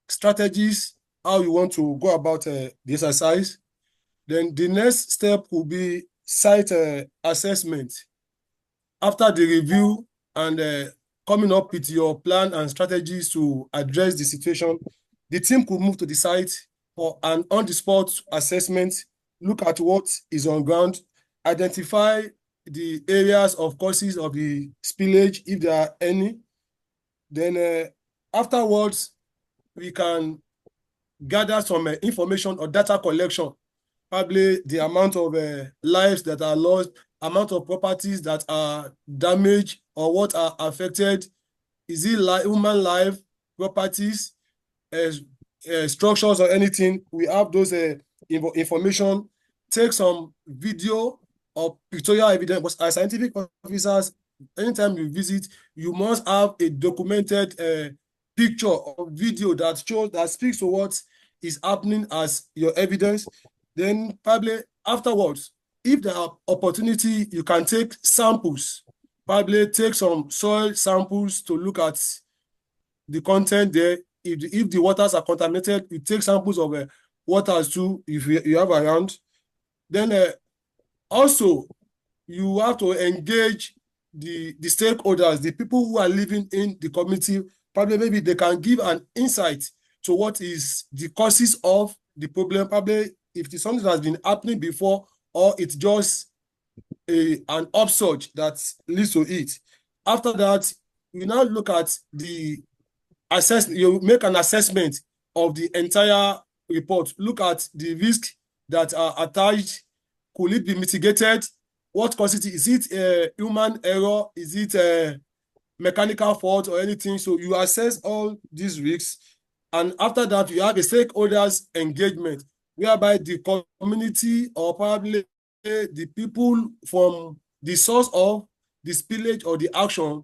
[SPEAKER 8] strategies, how you want to go about the exercise. Then the next step will be site assessment. After the review and coming up with your plan and strategies to address the situation, the team could move to the site for an on-the-spot assessment, look at what is on ground, identify the areas of causes of the spillage, if there are any. Then afterwards, we can gather some information or data collection, probably the amount of lives that are lost, amount of properties that are damaged or what are affected. Is it human life, properties, structures or anything? We have those information. Take some video or pictorial evidence, because as scientific officers, anytime you visit, you must have a documented picture or video that shows, that speaks to what is happening as your evidence. Then probably afterwards, if there are opportunity, you can take samples, probably take some soil samples to look at the content there. If the waters are contaminated, you take samples of waters too, if you have around. Then also, you have to engage the stakeholders, the people who are living in the community. Probably maybe they can give an insight to what is the causes of the problem. Probably if it's something that has been happening before, or it's just an upsurge that leads to it. After that, you now look at the assessment. You make an assessment of the entire report. Look at the risk that are attached. Could it be mitigated? What causes it? Is it human error? Is it a mechanical fault or anything? So you assess all these risks. And after that, you have a stakeholders engagement, whereby the community or probably the people from the source of the spillage or the action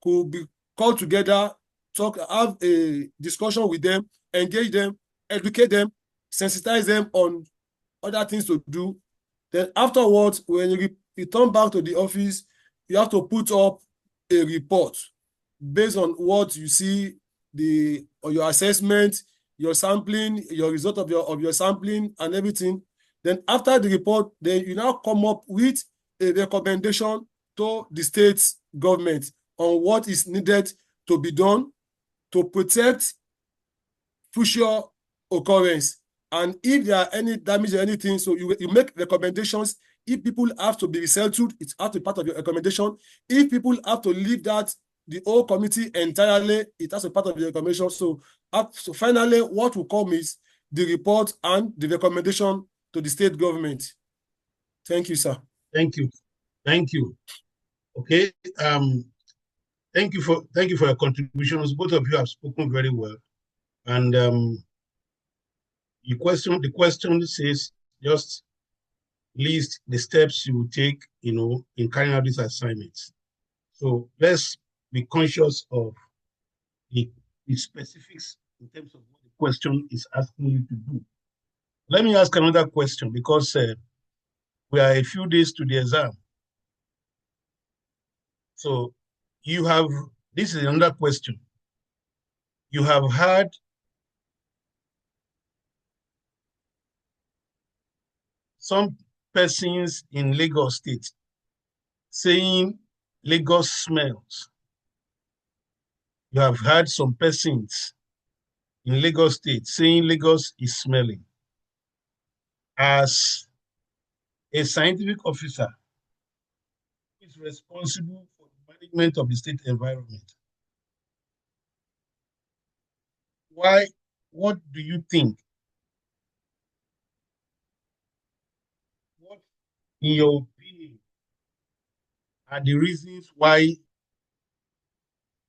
[SPEAKER 8] could be called together, talk, have a discussion with them, engage them, educate them, sensitize them on other things to do. Then afterwards, when you return back to the office, you have to put up a report based on what you see, or your assessment, your sampling, your result of your sampling and everything. Then after the report, then you now come up with a recommendation to the state government on what is needed to be done to protect future occurrence. And if there are any damage or anything, so you make recommendations. If people have to be resettled, it has to be part of your recommendation. If people have to leave the whole committee entirely, it has to be part of the recommendation. So finally, what will come is the report and the recommendation to the state government. Thank you, sir.
[SPEAKER 2] Thank you. Thank you. Okay. Thank you for your contributions. Both of you have spoken very well. And the question says just list the steps you will take, in carrying out these assignments. So let's be conscious of the specifics in terms of what the question is asking you to do. Let me ask another question, because we are a few days to the exam. So this is another question. You have had some persons in Lagos State saying Lagos smells. You have had some persons in Lagos State saying Lagos is smelling. As a scientific officer who is responsible for the management of the state environment, what do you think? What, in your opinion, are the reasons why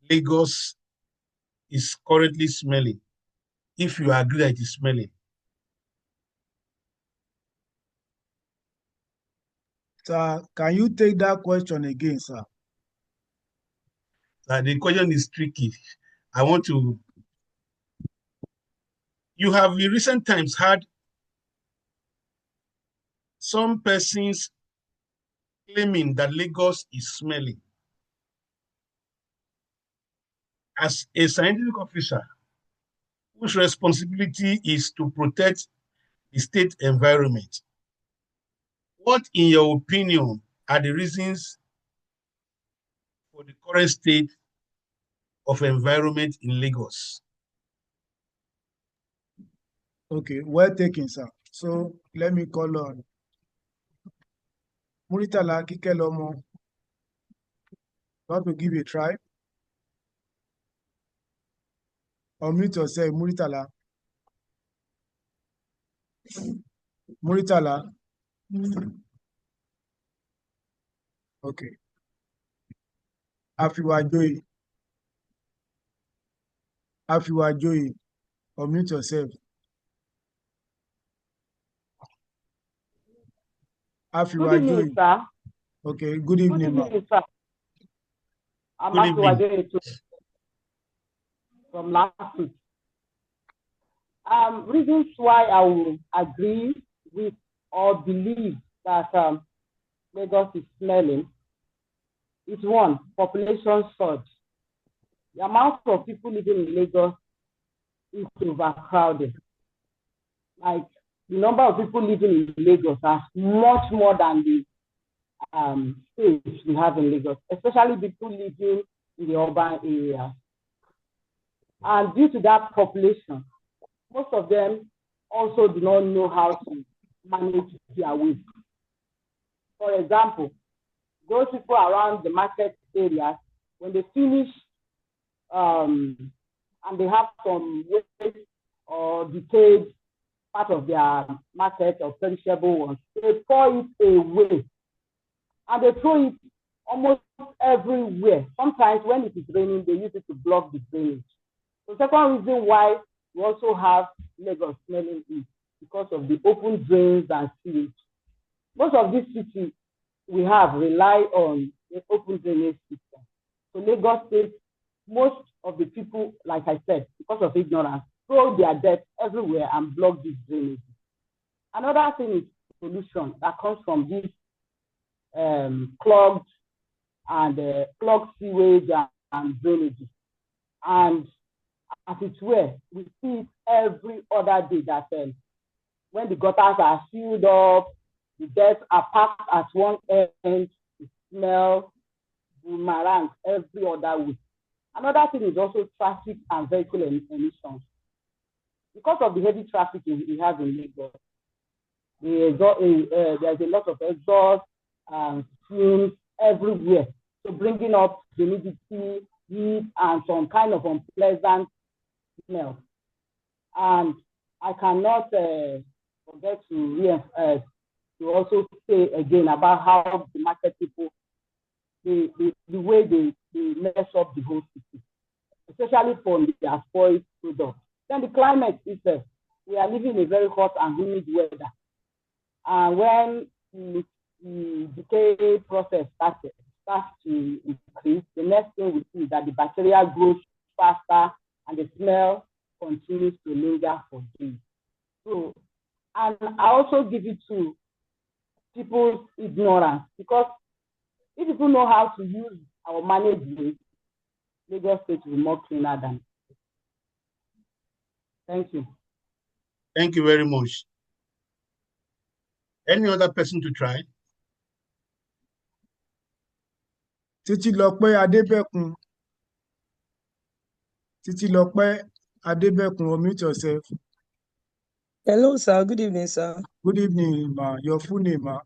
[SPEAKER 2] Lagos is currently smelling, if you agree that it is smelling?
[SPEAKER 1] Sir, can you take that question again, sir?
[SPEAKER 2] The question is tricky. You have in recent times had some persons claiming that Lagos is smelling. as a scientific officer whose responsibility is to protect the state environment, what, in your opinion, are the reasons for the current state of environment in Lagos?
[SPEAKER 1] Okay, well taken, sir. So let me call on Muritala Kikelomo. Want to give a try? Unmute yourself, Muritala. Muritala. Okay. Afiwajoyi. Afiwajoyi. Unmute yourself.
[SPEAKER 9] Good evening,
[SPEAKER 1] Afiwajoyi.
[SPEAKER 9] sir.
[SPEAKER 1] Okay, good
[SPEAKER 9] Good
[SPEAKER 1] evening, ma'am.
[SPEAKER 9] evening, sir. I'm
[SPEAKER 2] Good evening.
[SPEAKER 9] Afiwajoyi from last week. Reasons why I will agree with or believe that Lagos is smelling is one, population surge. The amount of people living in Lagos is overcrowded. Like the number of people living in Lagos are much more than the space we have in Lagos, especially people living in the urban areas. And due to that population, most of them also do not know how to manage their waste. For example, those people around the market areas, when they finish and they have some waste or decayed part of their market or perishable ones, they pour it away and they throw it almost everywhere. Sometimes when it is raining, they use it to block the drainage. The second reason why we also have Lagos smelling is because of the open drains and sewage. Most of these cities we have rely on the open drainage system. So Lagos State, most of the people, like I said, because of ignorance, throw their dirt everywhere and block these drainages. Another thing is pollution that comes from these clogged sewage and drainages. And as it were, we see it every other day that when the gutters are filled up, the dirt are packed at one end, the smell, boomerang every other way. Another thing is also traffic and vehicle emissions. Because of the heavy traffic we have in Lagos, there's a lot of exhaust and fumes everywhere. So bringing up humidity, heat, and some kind of unpleasant smell. And I cannot forget to also say again about how the market people, the way they mess up the whole city, especially for their spoiled products. Then the climate itself, we are living in a very hot and humid weather. And when the decay process starts to increase, the next thing we see is that the bacteria grows faster and the smell continues to linger for days. So, and I also give it to people's ignorance, because if people know how to use or manage waste, Lagos State will be more cleaner than. Thank you.
[SPEAKER 2] Thank you very much. Any other person to try?
[SPEAKER 1] Titilope Adebekun. Titilope Adebekun, unmute yourself.
[SPEAKER 10] Hello, sir. Good evening, sir.
[SPEAKER 1] Good evening, ma. Your full name, ma?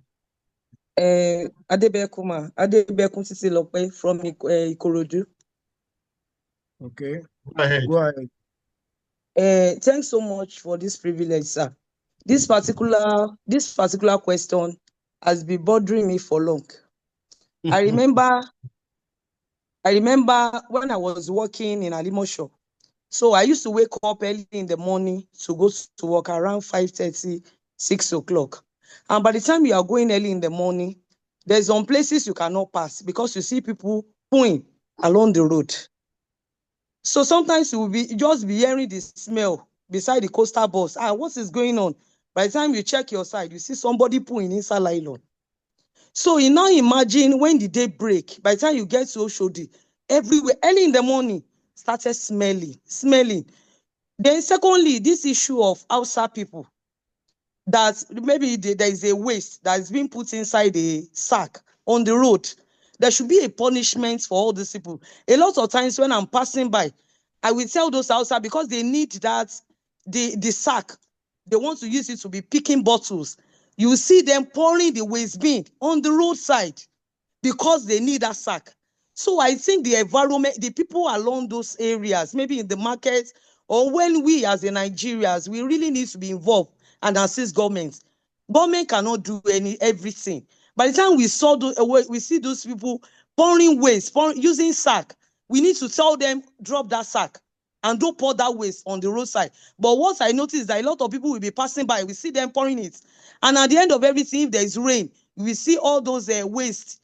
[SPEAKER 10] Adebekun Titilope from Ikorodu.
[SPEAKER 1] Okay.
[SPEAKER 2] Go ahead.
[SPEAKER 1] Go ahead.
[SPEAKER 10] Thanks so much for this privilege, sir. This particular question has been bothering me for long. I remember when I was working in Alimosho. So I used to wake up early in the morning to go to work around 5:30, 6 o'clock. And by the time you are going early in the morning, there's some places you cannot pass because you see people pooing along the road. So sometimes you will just be hearing the smell beside the coastal bus. What is going on? By the time you check your side, you see somebody pooing inside nylon. So you now imagine when the day break, by the time you get to Oshodi, everywhere, early in the morning, started smelling. Then secondly, this issue of Hausa people, that maybe there is a waste that is being put inside a sack on the road. There should be a punishment for all these people. A lot of times when I'm passing by, I will tell those outside, because they need that, the sack, they want to use it to be picking bottles. You will see them pouring the waste bin on the roadside because they need that sack. So I think the environment, the people along those areas, maybe in the market, or when we as the Nigerians, we really need to be involved and assist government. Government cannot do everything. By the time we see those people pouring waste, using sack, we need to tell them, drop that sack and don't pour that waste on the roadside. But what I noticed is that a lot of people will be passing by, we see them pouring it. And at the end of everything, if there is rain, we see all those waste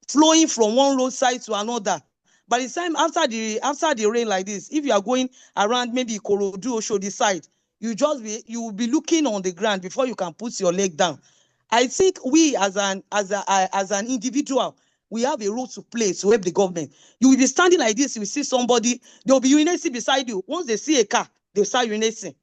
[SPEAKER 10] flowing from one roadside to another. By the time after the rain like this, if you are going around maybe Ikorodu or Oshodi side, you will be looking on the ground before you can put your leg down. I think we as an individual, we have a role to play to help the government. You will be standing like this, you will see somebody, they will be urinating beside you. Once they see a car, they'll start urinating.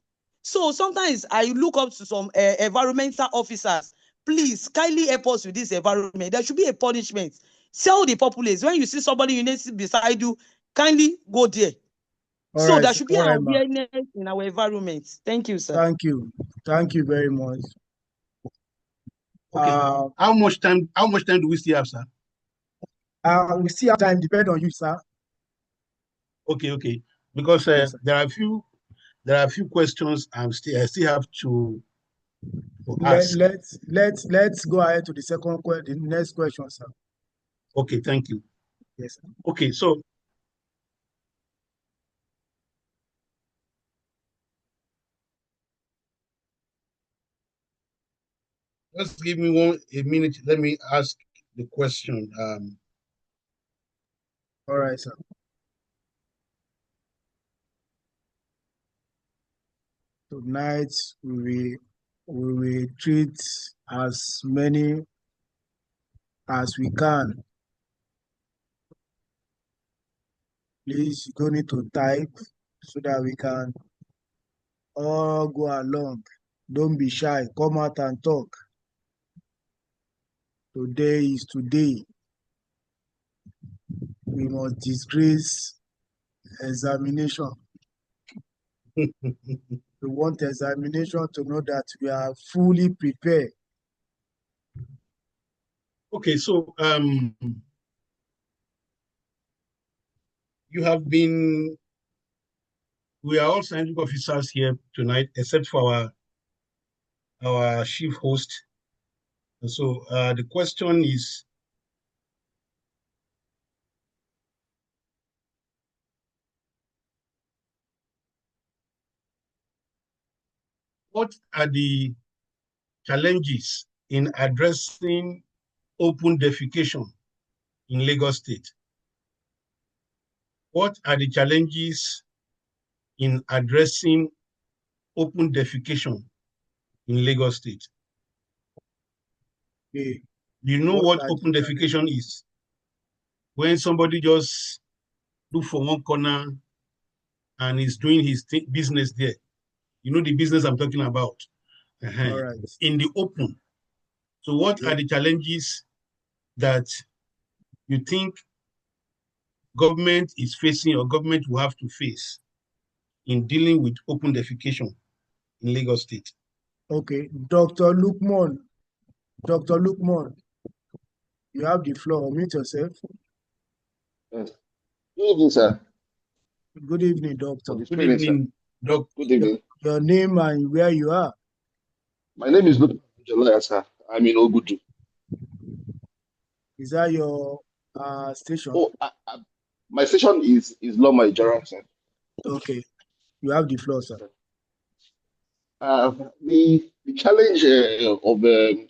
[SPEAKER 10] So sometimes I look up to some environmental officers. Please kindly help us with this environment. There should be a punishment. Tell the populace, when you see somebody urinating beside you, kindly go there. So there should be an awareness in our environment. Thank you, sir.
[SPEAKER 1] Thank you. Thank you very much.
[SPEAKER 2] Okay. How much time do we still have, sir?
[SPEAKER 1] We still have time, depend on you, sir.
[SPEAKER 2] Okay. Because
[SPEAKER 1] Yes,
[SPEAKER 2] there are a few questions I still have to ask.
[SPEAKER 1] Let's go ahead to the next question, sir.
[SPEAKER 2] Okay, thank you.
[SPEAKER 1] Yes, sir.
[SPEAKER 2] Okay, so just give me a minute. Let me ask the question.
[SPEAKER 1] All right, sir. Tonight we will treat as many as we can. Please, you don't need to type so that we can all go along. Don't be shy. Come out and talk. Today is today. We must disgrace examination. We want examination to know that we are fully prepared.
[SPEAKER 2] Okay, so we are all scientific officers here tonight, except for our chief host. And so the question is, what are the challenges in addressing open defecation in Lagos State? What are the challenges in addressing open defecation in Lagos State?
[SPEAKER 1] Okay.
[SPEAKER 2] Do you know what open defecation is? When somebody just look for one corner and is doing his business there. You know the business I'm talking about.
[SPEAKER 1] All right.
[SPEAKER 2] In the open. So what are the challenges that you think government is facing or government will have to face in dealing with open defecation in Lagos State?
[SPEAKER 1] Okay, Dr. Lukman, you have the floor. Mute yourself.
[SPEAKER 11] Yes. Good evening, sir.
[SPEAKER 1] Good evening, doctor.
[SPEAKER 2] Good evening, Doc.
[SPEAKER 11] Good evening.
[SPEAKER 1] Your name and where you are.
[SPEAKER 11] My name is Lukman Jalaya, sir. I'm in Ogudu.
[SPEAKER 1] Is that your station?
[SPEAKER 11] Oh, my station is Loma Ijara, sir.
[SPEAKER 1] Okay, you have the floor, sir.
[SPEAKER 11] The challenge of open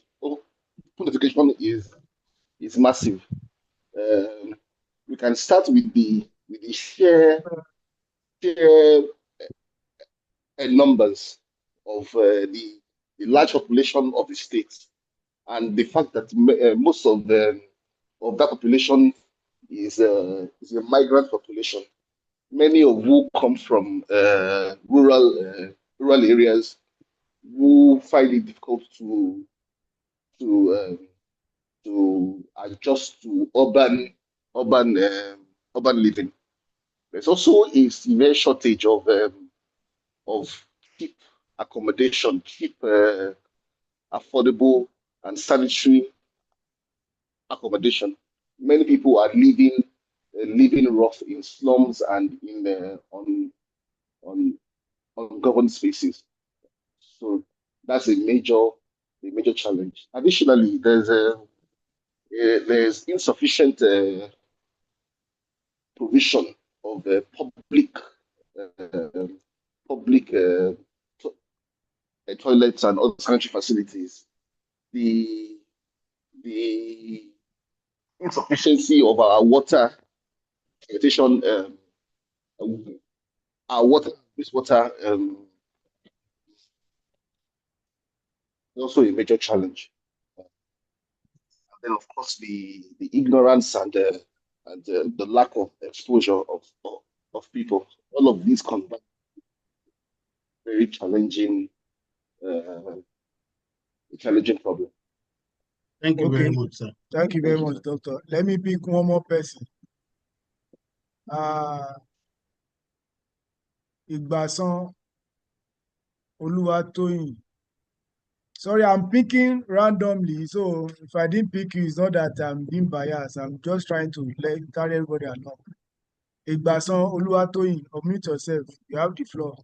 [SPEAKER 11] defecation is massive. We can start with the sheer numbers of the large population of the state, and the fact that most of that population is a migrant population. many of who come from rural areas, who find it difficult to adjust to urban living. There's also a severe shortage of cheap accommodation, cheap, affordable, and sanitary accommodation. Many people are living rough in slums and in on ungoverned spaces. So that's a major challenge. Additionally, there's insufficient provision of public toilets and other sanitary facilities. The insufficiency of our water sanitation, our wastewater, is also a major challenge. And then, of course, the ignorance and the lack of exposure of people. All of these combine very challenging problem.
[SPEAKER 2] Thank you
[SPEAKER 1] Okay.
[SPEAKER 2] very much, sir.
[SPEAKER 1] Thank you very much, Doctor. Let me pick one more person. Igbasan Oluwatoyin. Sorry, I'm picking randomly. So if I didn't pick you, it's not that I'm being biased. I'm just trying to carry everybody along. Igbasan Oluwatoyin, unmute yourself. You have the floor.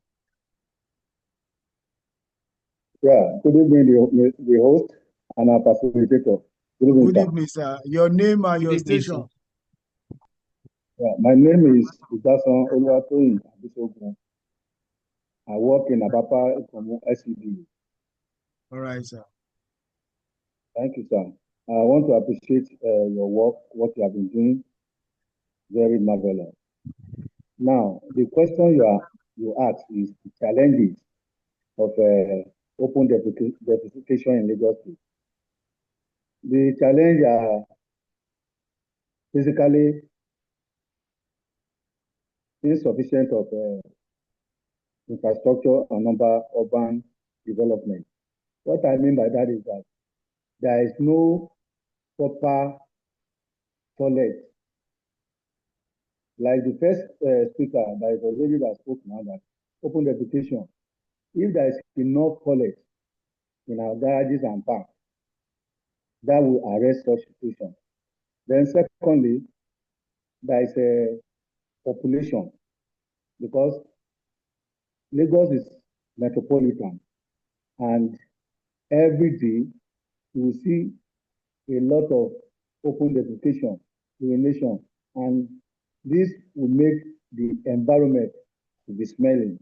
[SPEAKER 12] Yeah, good evening, the host and our facilitator.
[SPEAKER 1] Good evening, sir. Your name and your station.
[SPEAKER 12] Yeah, my name is Igbasan Oluwatoyin Abisogun. I work in Apapa SCD.
[SPEAKER 1] All right, sir.
[SPEAKER 12] Thank you, sir. I want to appreciate your work, what you have been doing. Very marvelous. Now, the question you asked is the challenges of open defecation in Lagos State. The challenge are basically insufficient of infrastructure and urban development. What I mean by that is that there is no proper toilet. Like the first speaker, there is a lady that spoke now that open defecation. If there is enough toilet in our garages and parks, that will arrest such situation. Then secondly, there is a population, because Lagos is metropolitan, and every day you will see a lot of open defecation, urination, and this will make the environment to be smelling.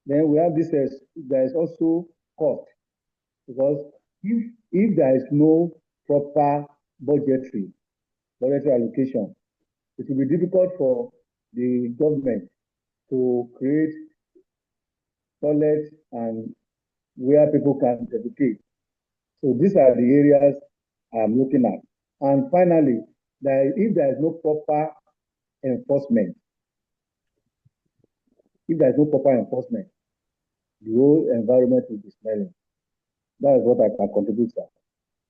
[SPEAKER 12] Then we have this, there is also cost, because if there is no proper budgetary allocation, it will be difficult for the government to create toilets and where people can defecate. So these are the areas I'm looking at. And finally, if there is no proper enforcement, the whole environment will be smelling. That is what I can contribute, sir.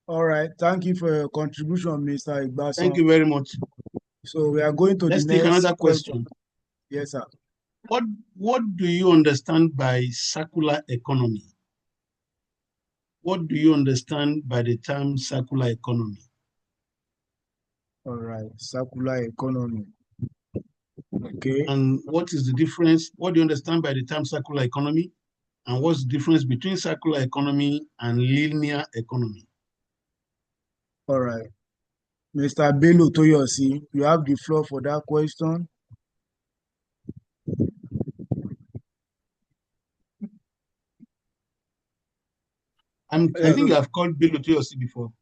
[SPEAKER 1] All right. Thank you for your contribution, Mr. Igbasan.
[SPEAKER 2] Thank you very much.
[SPEAKER 1] So we are going to
[SPEAKER 2] Let's
[SPEAKER 1] the
[SPEAKER 2] take
[SPEAKER 1] next
[SPEAKER 2] another question.
[SPEAKER 1] Yes, sir.
[SPEAKER 2] What do you understand by circular economy? What do you understand by the term circular economy?
[SPEAKER 1] All right, circular economy. Okay.
[SPEAKER 2] And what is the difference? What do you understand by the term circular economy? And what's the difference between circular economy and linear economy?
[SPEAKER 1] All right. Mr. Bello Toyosi, you have the floor for that question.
[SPEAKER 2] I think I've called Bello Toyosi before.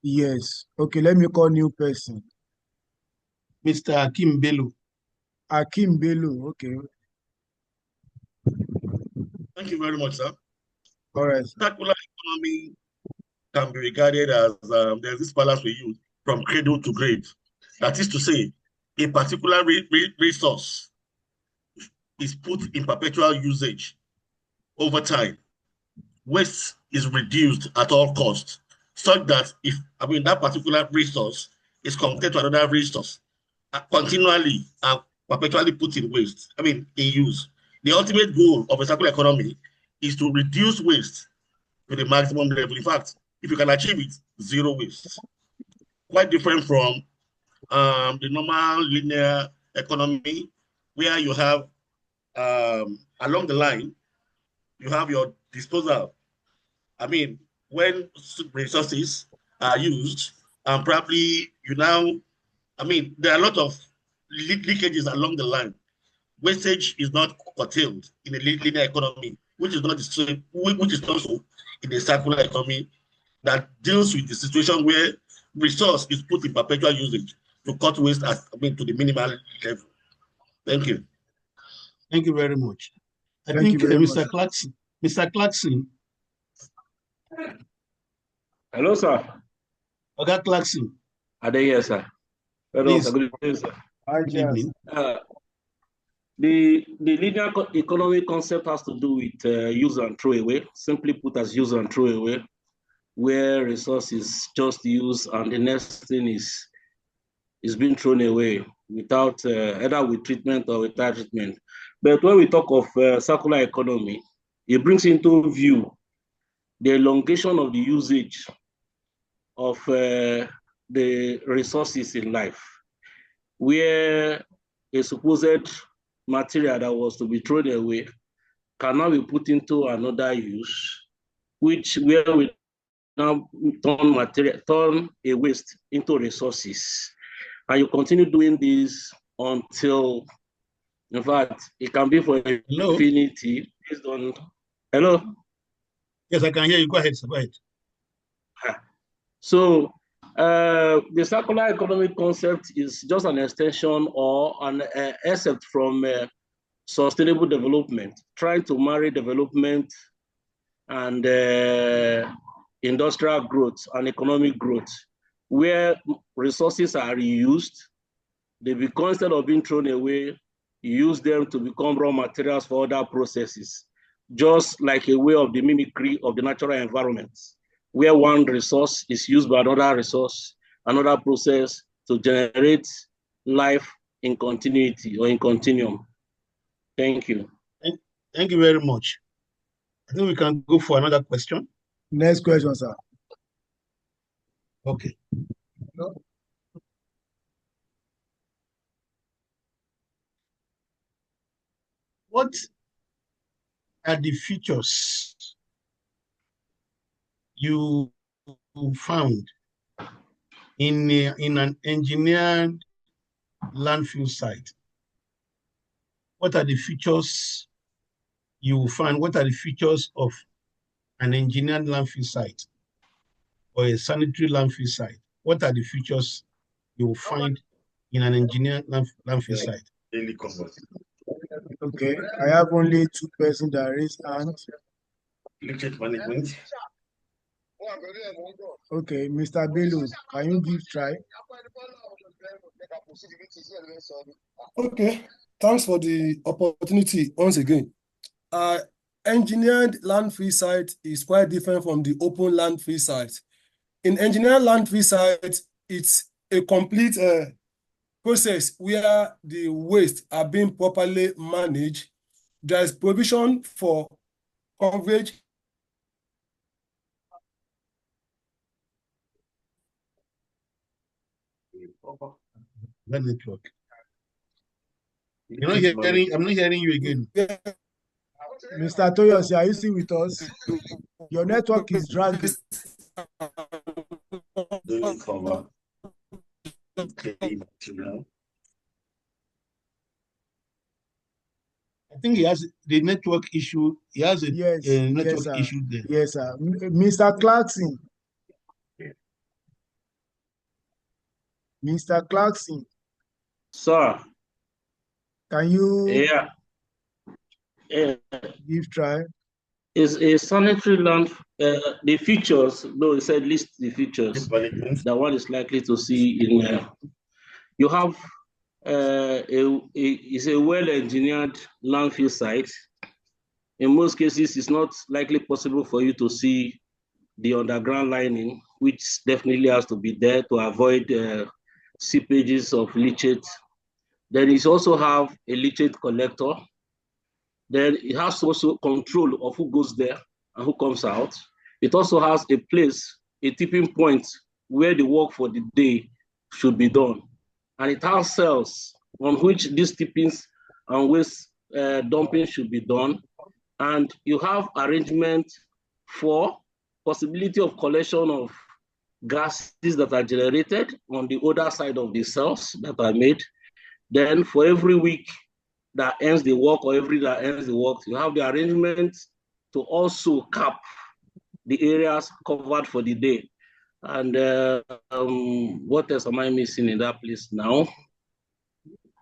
[SPEAKER 1] Yes. Okay, let me call new person.
[SPEAKER 2] Mr. Akim Bello.
[SPEAKER 1] Akim Bello, okay.
[SPEAKER 13] Thank you very much, sir.
[SPEAKER 1] All right.
[SPEAKER 13] Circular economy can be regarded as there's this balance we use from cradle to grave. That is to say, a particular resource is put in perpetual usage over time, waste is reduced at all costs, such that if that particular resource is connected to another resource, continually and perpetually put in waste, in use. The ultimate goal of a circular economy is to reduce waste to the maximum level. In fact, if you can achieve it, zero waste. Quite different from the normal linear economy, where you have along the line, you have your disposal. When resources are used, and probably there are a lot of leakages along the line. Wastage is not curtailed in a linear economy, which is not the same, which is also in a circular economy that deals with the situation where resource is put in perpetual usage to cut waste to the minimal level. Thank you.
[SPEAKER 2] Thank you very much. I
[SPEAKER 1] Thank
[SPEAKER 2] think
[SPEAKER 1] you very
[SPEAKER 2] Mr. Clarkson. Mr. Clarkson.
[SPEAKER 6] Hello, sir.
[SPEAKER 2] Okay, Clarkson.
[SPEAKER 6] Are they here, sir? Hello, sir. Good evening, sir.
[SPEAKER 1] Hi,
[SPEAKER 2] Good evening.
[SPEAKER 6] The linear economy concept has to do with use and throw away, simply put as use and throw away, where resource is just used and the next thing is being thrown away without either with treatment or without treatment. But when we talk of circular economy, it brings into view the elongation of the usage of the resources in life, where a supposed material that was to be thrown away can now be put into another use, where we now turn a waste into resources. And you continue doing this until, in fact, it can be for infinity based on. Hello?
[SPEAKER 2] Yes, I can hear you. Go ahead, sir. Go ahead.
[SPEAKER 6] So the circular economic concept is just an extension or an excerpt from sustainable development, trying to marry development and industrial growth and economic growth, where resources are reused. They become, instead of being thrown away, you use them to become raw materials for other processes, just like a way of the mimicry of the natural environment, where one resource is used by another resource, another process to generate life in continuity or in continuum. Thank you.
[SPEAKER 2] Thank you very much. I think we can go for another question.
[SPEAKER 1] Next question, sir.
[SPEAKER 2] Okay. What are the features you found in an engineered landfill site? What are the features you find? What are the features of an engineered landfill site or a sanitary landfill site? What are the features you will find in an engineered landfill site?
[SPEAKER 1] Okay, I have only two persons that raised hands.
[SPEAKER 13] Leakage management.
[SPEAKER 1] Okay, Mr. Bello, can you give try?
[SPEAKER 8] Okay, thanks for the opportunity once again. Engineered landfill site is quite different from the open landfill site. In engineered landfill site, it's a complete process where the waste are being properly managed. There is provision for coverage.
[SPEAKER 2] That network. I'm not hearing you again.
[SPEAKER 1] Mr. Toyosi, are you still with us? Your network is dragging.
[SPEAKER 2] I think he has the network issue. He has a network issue there.
[SPEAKER 1] Yes, sir. Mr. Clarkson. Mr. Clarkson.
[SPEAKER 6] Sir.
[SPEAKER 1] Can you
[SPEAKER 6] give
[SPEAKER 1] try?
[SPEAKER 6] Is a sanitary land, the features, no, it said list the features that one is likely to see in, you have is a well-engineered landfill site. In most cases, it's not likely possible for you to see the underground lining, which definitely has to be there to avoid seepages of leachate. Then it also have a leachate collector. Then it has also control of who goes there and who comes out. It also has a place, a tipping point where the work for the day should be done. And it has cells on which these tippings and waste dumping should be done. And you have arrangement for possibility of collection of gases that are generated on the other side of the cells that are made. Then for every week that ends the work or every that ends the work, you have the arrangement to also cap the areas covered for the day. And what else am I missing in that place now?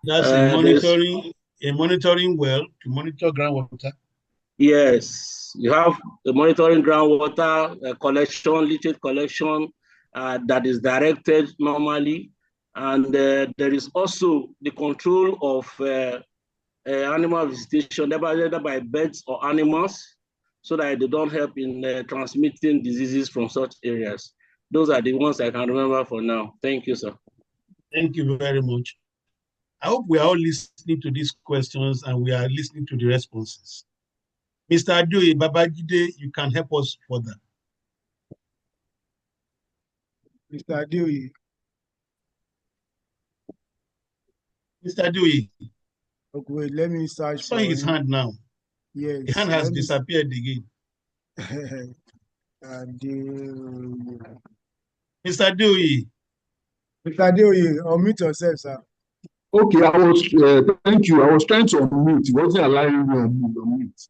[SPEAKER 2] That's a monitoring well to monitor groundwater.
[SPEAKER 6] Yes, you have the monitoring groundwater collection, leachate collection that is directed normally. And there is also the control of animal visitation, either by birds or animals, so that they don't help in transmitting diseases from such areas. Those are the ones I can remember for now. Thank you, sir.
[SPEAKER 2] Thank you very much. I hope we are all listening to these questions and we are listening to the responses. Mr. Adoye Babajide, you can help us further.
[SPEAKER 1] Mr. Adoye.
[SPEAKER 2] Mr. Adoye.
[SPEAKER 1] Okay, wait, let me search for
[SPEAKER 2] his hand now.
[SPEAKER 1] Yes.
[SPEAKER 2] The hand has disappeared again.
[SPEAKER 1] Adoye.
[SPEAKER 2] Mr. Adoye.
[SPEAKER 1] Mr. Adoye, unmute yourself, sir.
[SPEAKER 14] Okay, thank you. I was trying to unmute. It wasn't allowing me to unmute.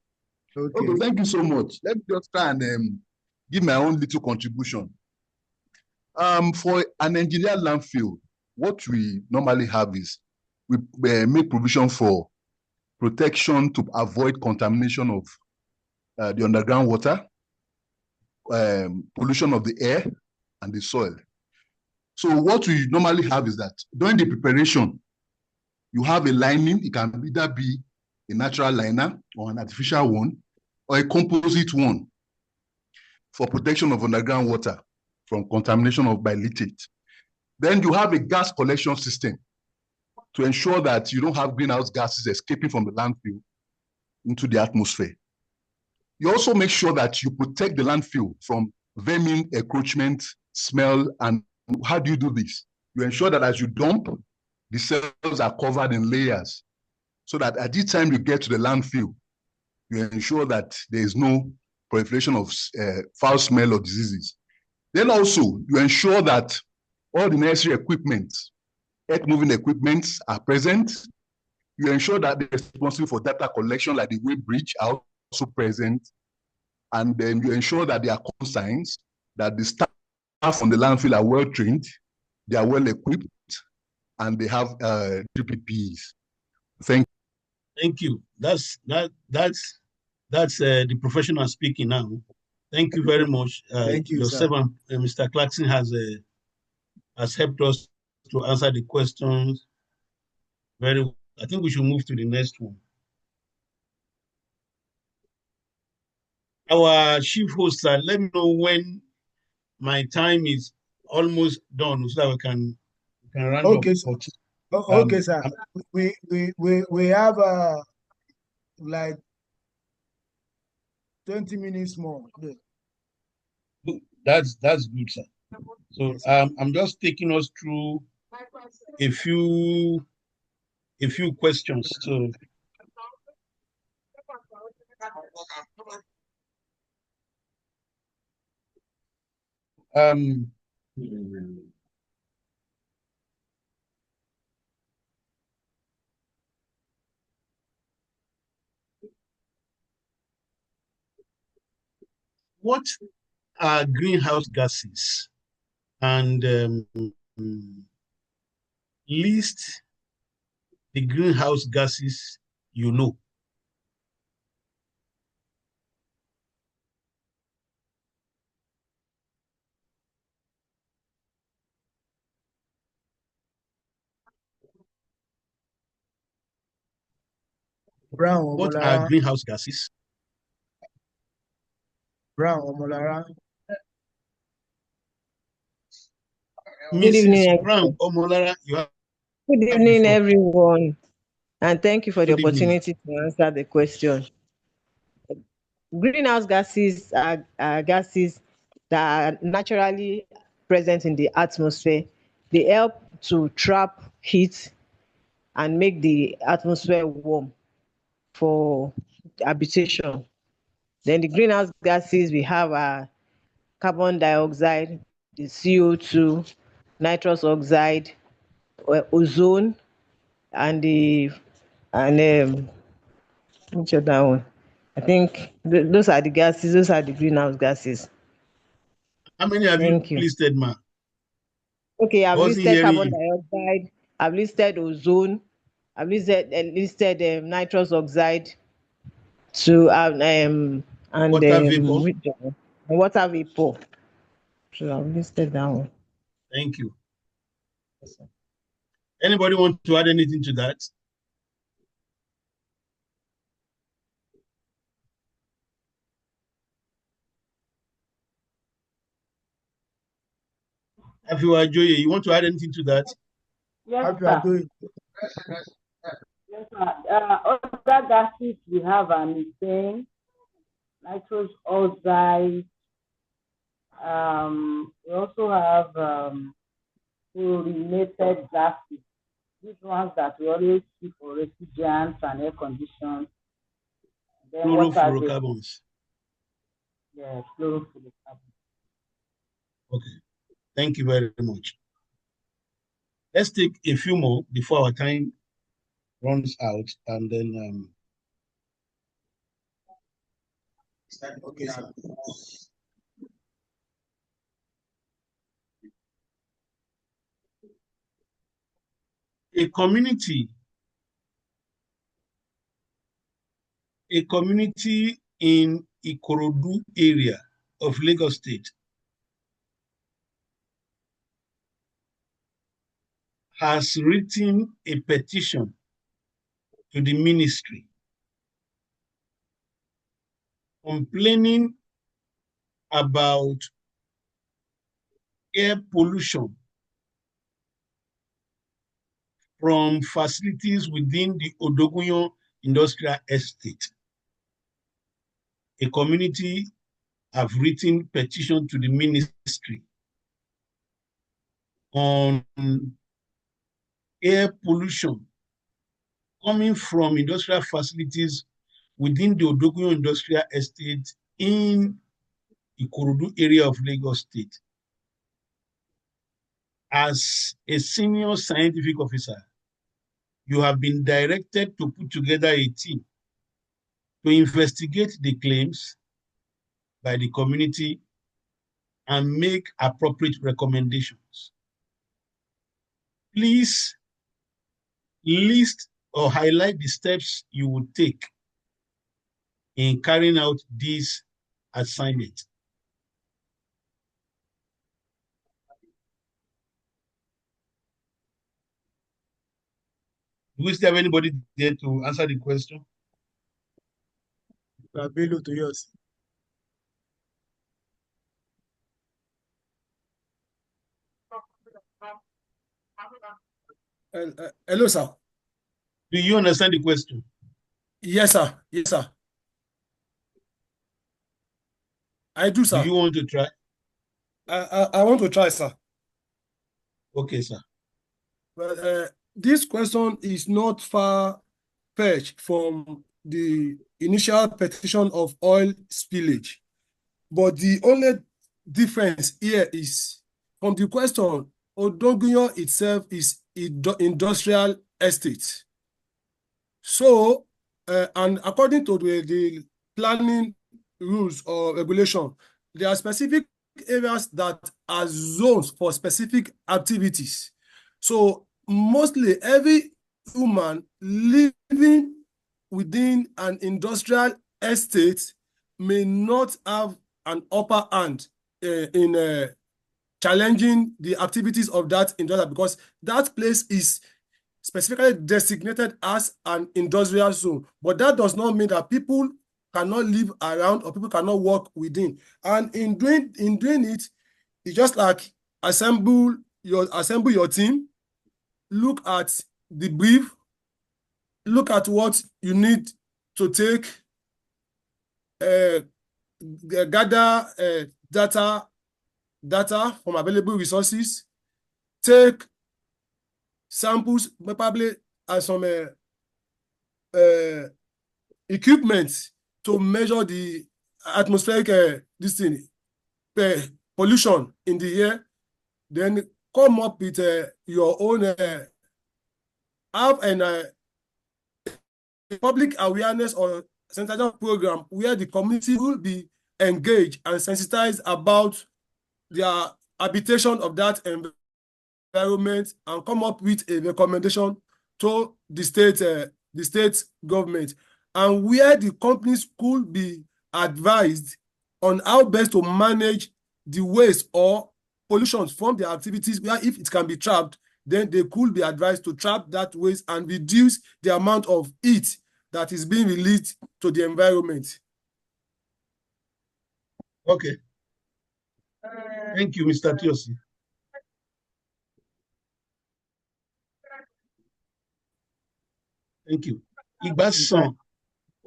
[SPEAKER 14] Okay, thank you so much. Let me just try and give my own little contribution. For an engineered landfill, what we normally have is we make provision for protection to avoid contamination of the underground water, pollution of the air and the soil. So what we normally have is that during the preparation, you have a lining. It can either be a natural liner or an artificial one or a composite one for protection of underground water from contamination by leachate. Then you have a gas collection system to ensure that you don't have greenhouse gases escaping from the landfill into the atmosphere. You also make sure that you protect the landfill from vermin, encroachment, smell, and how do you do this? You ensure that as you dump, the cells are covered in layers so that at the time you get to the landfill, you ensure that there is no proliferation of foul smell or diseases. Then also, you ensure that all the necessary equipment, earth-moving equipment are present. You ensure that they're responsible for data collection, like the weight bridge, are also present. And then you ensure that there are consigns, that the staff on the landfill are well trained, they are well equipped, and they have PPEs. Thank you.
[SPEAKER 2] Thank you. That's the professional speaking now. Thank you very much.
[SPEAKER 1] Thank you,
[SPEAKER 2] yourself and Mr. Clarkson has helped us to answer the questions very well. I think we should move to the next one. Our chief host, let me know when my time is almost done so that we can round up.
[SPEAKER 1] Okay, sir. We have like 20 minutes more. Yeah.
[SPEAKER 2] That's good, sir. So I'm just taking us through a few questions. So what are greenhouse gases? And list the greenhouse gases you know.
[SPEAKER 1] Brown
[SPEAKER 2] What are
[SPEAKER 1] Omolara.
[SPEAKER 2] greenhouse gases?
[SPEAKER 1] Brown Omolara.
[SPEAKER 15] Good evening,
[SPEAKER 2] Mrs. Brown
[SPEAKER 15] everyone.
[SPEAKER 2] Omolara, you have
[SPEAKER 15] Good
[SPEAKER 2] the
[SPEAKER 15] evening,
[SPEAKER 2] floor.
[SPEAKER 15] everyone, and thank you for the
[SPEAKER 2] Good evening.
[SPEAKER 15] opportunity to answer the question. Greenhouse gases are gases that are naturally present in the atmosphere. They help to trap heat and make the atmosphere warm for habitation. Then the greenhouse gases we have are carbon dioxide, the CO2, nitrous oxide, ozone, and which other one? I think those are the gases. Those are the greenhouse gases.
[SPEAKER 2] How many have
[SPEAKER 15] Thank
[SPEAKER 2] you
[SPEAKER 15] you.
[SPEAKER 2] listed, ma?
[SPEAKER 15] Okay,
[SPEAKER 2] I
[SPEAKER 15] I've
[SPEAKER 2] wasn't
[SPEAKER 15] listed
[SPEAKER 2] hearing
[SPEAKER 15] carbon
[SPEAKER 2] you.
[SPEAKER 15] dioxide. I've listed ozone. I've listed nitrous oxide to and
[SPEAKER 2] Water vapor.
[SPEAKER 15] water vapor. So I've listed that one.
[SPEAKER 2] Thank you. Anybody want to add anything to that? If you are Joye, you want to add anything to that?
[SPEAKER 9] Yes, sir. Yes, sir. Other gases we have are methane, nitrous oxide. We also have fluorinated gases. These ones that we always see for refrigerants and air conditioners. Then what are the
[SPEAKER 2] Fluorofluorocarbons.
[SPEAKER 9] fluorofluorocarbons?
[SPEAKER 2] Okay. Thank you very much. Let's take a few more before our time runs out, and then
[SPEAKER 1] okay, sir.
[SPEAKER 2] a community in Ikorodu area of Lagos State has written a petition to the ministry complaining about air pollution from facilities within the Odogunyan Industrial Estate. A community have written petition to the ministry on air pollution coming from industrial facilities within the Odogunyan Industrial Estate in Ikorodu area of Lagos State. As a senior scientific officer, you have been directed to put together a team to investigate the claims by the community and make appropriate recommendations. Please list or highlight the steps you would take in carrying out this assignment. Do we still have anybody there to answer the question?
[SPEAKER 1] Bello to yours.
[SPEAKER 8] Hello, sir.
[SPEAKER 2] Do you understand the question?
[SPEAKER 8] Yes, sir. Yes, sir. I do, sir.
[SPEAKER 2] Do you want to try?
[SPEAKER 8] I want to try, sir.
[SPEAKER 2] Okay, sir.
[SPEAKER 8] But this question is not far-fetched from the initial petition of oil spillage. But the only difference here is from the question, Odogunyan itself is industrial estate. So, and according to the planning rules or regulation, there are specific areas that are zones for specific activities. So mostly every human living within an industrial estate may not have an upper hand in challenging the activities of that industrial, because that place is specifically designated as an industrial zone. But that does not mean that people cannot live around or people cannot work within. And in doing it, it's just like assemble your team, look at the brief, look at what you need to take, gather data from available resources, take samples, probably some equipment to measure the atmospheric pollution in the air, then come up with your own have an public awareness or sensitization program where the community will be engaged and sensitized about their habitation of that environment and come up with a recommendation to the state government, and where the companies could be advised on how best to manage the waste or pollution from their activities, where if it can be trapped, then they could be advised to trap that waste and reduce the amount of heat that is being released to the environment.
[SPEAKER 2] Okay. Thank you, Mr. Tiosi. Thank you. Igbasan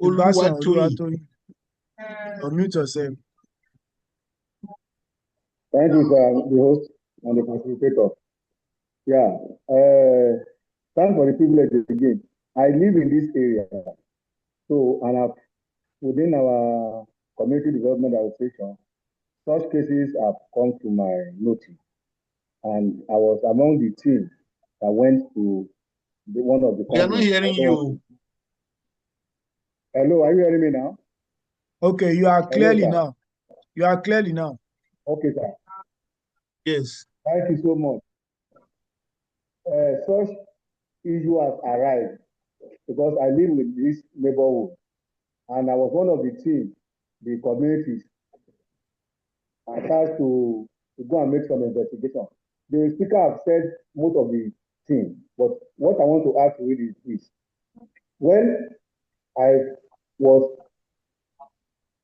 [SPEAKER 2] Oluwatoyin.
[SPEAKER 1] Unmute yourself.
[SPEAKER 12] Thank you, sir, the host and the facilitator. Yeah, thanks for the privilege again. I live in this area, so and within our community development association, such cases have come to my notice, and I was among the team that went to one of the.
[SPEAKER 2] We are not hearing you.
[SPEAKER 12] Hello, are you hearing me now?
[SPEAKER 1] Okay, you are clearly now. You are clearly now.
[SPEAKER 12] Okay, sir.
[SPEAKER 2] Yes.
[SPEAKER 12] Thank you so much. Such issue has arrived because I live with this neighborhood, and I was one of the team, the communities, attached to go and make some investigation. The speaker have said most of the thing, but what I want to add to it is this: when I was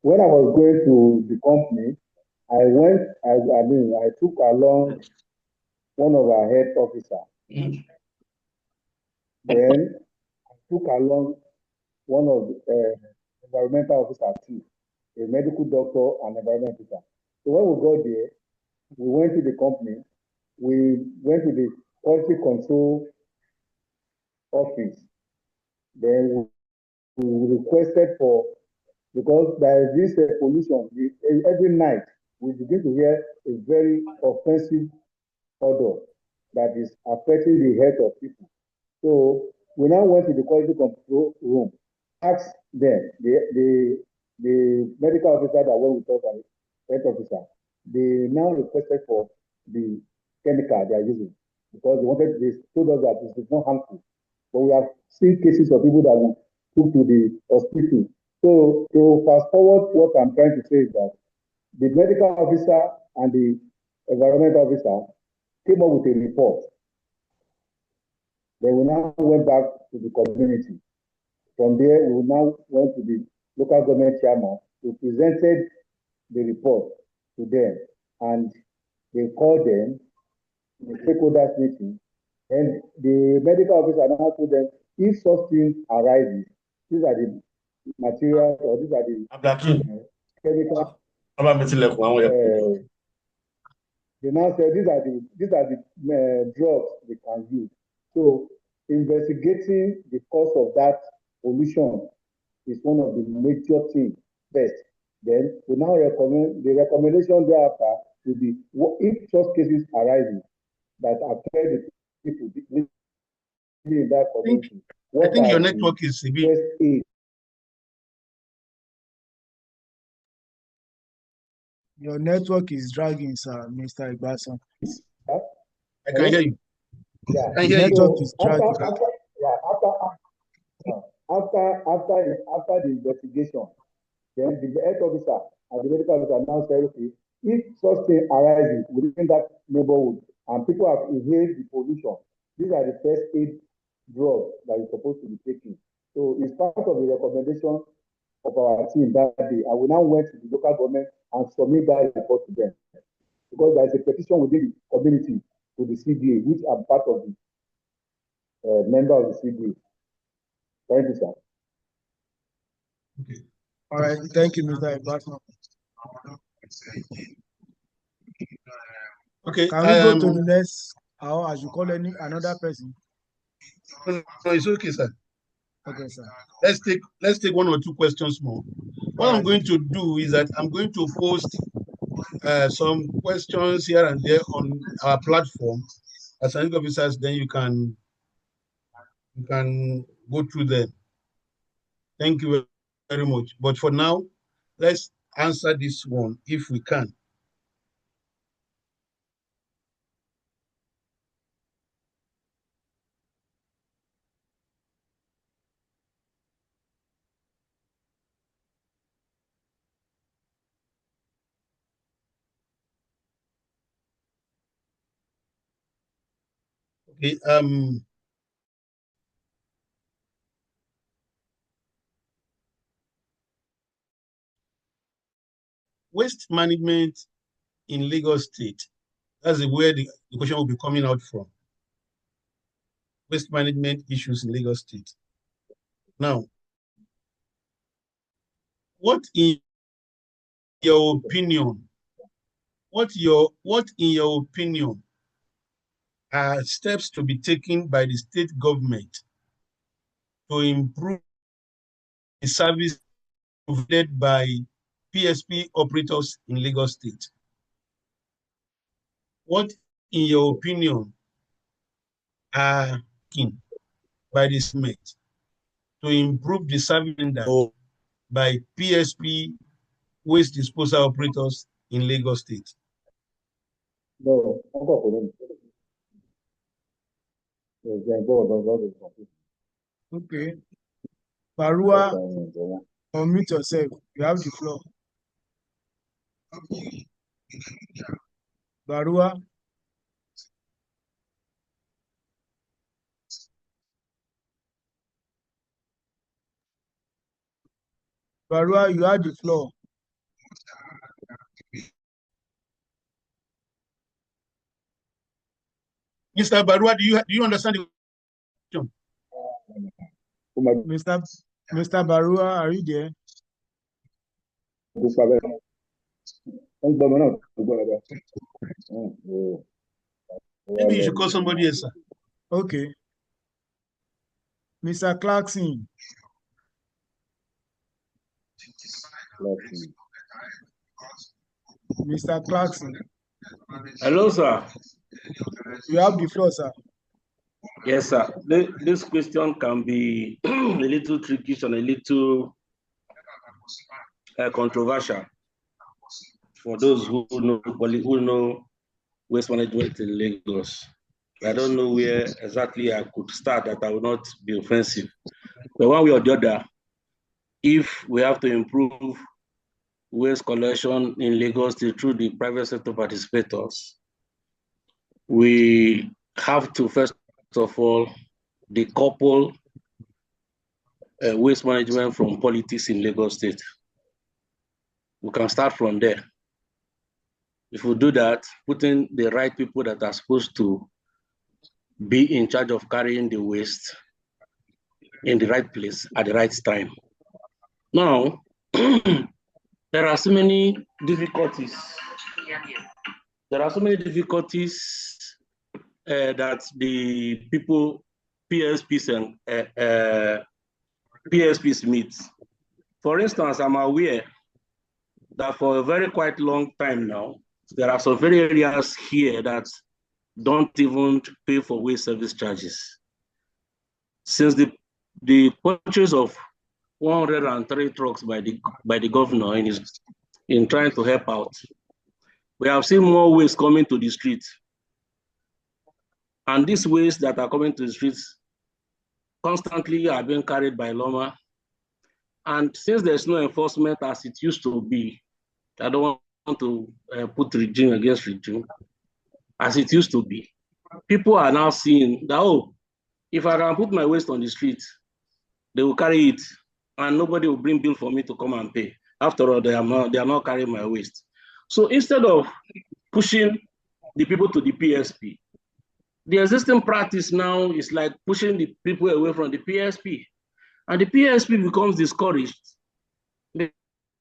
[SPEAKER 12] going to the company, I took along one of our head officers. Then I took along one of the environmental officers too, a medical doctor and environmental officer. So when we got there, we went to the company, we went to the quality control office. Then we requested for, because there is this pollution, every night we begin to hear a very offensive odor that is affecting the health of people. So we now went to the quality control room, asked them, the medical officer that went with us and the health officer, they now requested for the chemical they are using because they told us that it is not harmful. But we have seen cases of people that we took to the hospital. So to fast forward, what I'm trying to say is that the medical officer and the environmental officer came up with a report. Then we now went back to the community. From there, we now went to the local government chairman who presented the report to them, and they called them in the stakeholders meeting, and the medical officer now told them, if such things arises, these are the materials or these are the chemicals. They now said these are the drugs they can use. So investigating the cause of that pollution is one of the major things first. Then we now recommend the recommendation thereafter will be if such cases arising that affect the people living in that community.
[SPEAKER 2] I think your network is a bit.
[SPEAKER 1] Your network is dragging, sir, Mr. Igbasan.
[SPEAKER 2] I can hear you.
[SPEAKER 12] Yeah.
[SPEAKER 2] I hear
[SPEAKER 1] network
[SPEAKER 2] you.
[SPEAKER 1] is dragging.
[SPEAKER 12] After the investigation, then the health officer and the medical officer now say, okay, if such thing arises within that neighborhood and people have inhaled the pollution, these are the first aid drug that is supposed to be taken. So it's part of the recommendation of our team that day. I will now went to the local government and submit that report to them because there is a petition within the community to the CDA, which are part of the member of the CDA. Thank you, sir.
[SPEAKER 1] Okay. All right. Thank you, Mr. Ibatman.
[SPEAKER 2] Okay.
[SPEAKER 1] Can we go to the next, or as you call another person?
[SPEAKER 2] No, it's okay, sir.
[SPEAKER 1] Okay, sir.
[SPEAKER 2] Let's take one or two questions more. What I'm going to do is that I'm going to post some questions here and there on our platform as scientific officers. Then you can go through them. Thank you very much. But for now, let's answer this one if we can. Okay, waste management in Lagos State. That's where the question will be coming out from. Waste management issues in Lagos State. Now, what in your opinion are steps to be taken by the state government to improve the service provided by PSP operators in Lagos State? What, in your opinion, are taken by the government to improve the service by PSP waste disposal operators in Lagos State?
[SPEAKER 12] No,
[SPEAKER 1] okay. Barua, unmute yourself. You have the floor. Barua. Barua, you have the floor.
[SPEAKER 2] Mr. Barua, do you understand the question?
[SPEAKER 1] Mr. Barua, are you there?
[SPEAKER 2] Maybe you should call somebody else, sir.
[SPEAKER 1] Okay. Mr. Clarkson. Mr. Clarkson.
[SPEAKER 6] Hello, sir.
[SPEAKER 1] You have the floor, sir.
[SPEAKER 6] Yes, sir. This question can be a little tricky and a little controversial for those who know waste management in Lagos. I don't know where exactly I could start that I will not be offensive. But one way or the other, if we have to improve waste collection in Lagos through the private sector participators, we have to first of all decouple waste management from politics in Lagos State. We can start from there. If we do that, putting the right people that are supposed to be in charge of carrying the waste in the right place at the right time. Now, there are so many difficulties. There are so many difficulties that the people, PSPs and PSPs meet. For instance, I'm aware that for a very quite long time now, there are some very areas here that don't even pay for waste service charges. Since the purchase of 103 trucks by the governor in trying to help out, we have seen more waste coming to the streets. And these waste that are coming to the streets constantly are being carried by Loma. And since there's no enforcement as it used to be, I don't want to put regime against regime, as it used to be, people are now seeing that, oh, If I can put my waste on the street, they will carry it, and nobody will bring bill for me to come and pay. After all, they are not carrying my waste. So instead of pushing the people to the PSP, the existing practice now is like pushing the people away from the PSP. And the PSP becomes discouraged